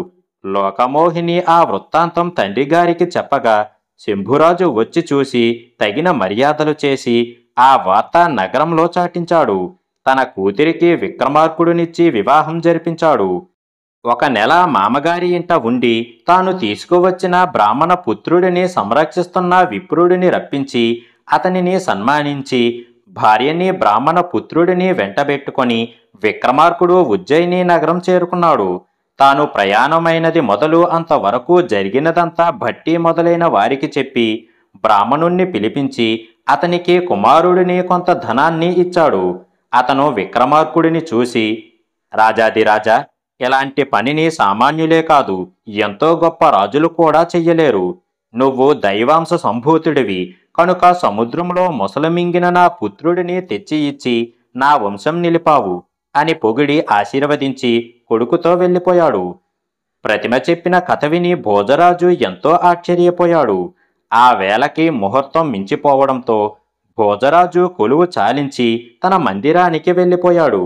లోకమోహిని ఆ వృత్తాంతం తండ్రిగారికి చెప్పగా శంభురాజు వచ్చి చూసి తగిన మర్యాదలు చేసి ఆ వార్త నగరంలో చాటించాడు. తన కూతురికి విక్రమార్కుడునిచ్చి వివాహం జరిపించాడు. 1 నెల మామగారి ఇంట ఉండి తాను తీసుకువచ్చిన బ్రాహ్మణ పుత్రుడిని సంరక్షిస్తున్న విప్రుడిని రప్పించి అతనిని సన్మానించి భార్యని బ్రాహ్మణ పుత్రుడిని వెంటబెట్టుకొని విక్రమార్కుడు ఉజ్జయిని నగరం చేరుకున్నాడు. తాను ప్రయాణమైనది మొదలు అంతవరకు జరిగినదంతా భట్టి మొదలైన వారికి చెప్పి బ్రాహ్మణుణ్ణి పిలిపించి అతనికి కుమారుడిని కొంత ధనాన్ని ఇచ్చాడు. అతను విక్రమార్కుడిని చూసి, రాజాదిరాజా, ఇలాంటి పనిని సామాన్యులే కాదు, ఎంతో గొప్ప రాజులు కూడా చెయ్యలేరు. నువ్వు దైవాంశ సంభూతుడివి కనుక సముద్రంలో మొసలమింగిన నా పుత్రుడిని తెచ్చి ఇచ్చి నా వంశం నిలిపావు అని పొగిడి ఆశీర్వదించి కొడుకుతో వెళ్ళిపోయాడు. ప్రతిమ చెప్పిన కథ విని భోజరాజు ఎంతో ఆశ్చర్యపోయాడు. ఆ వేళకి ముహూర్తం మించిపోవడంతో భోజరాజు కొలువు చాలించి తన మందిరానికి వెళ్ళిపోయాడు.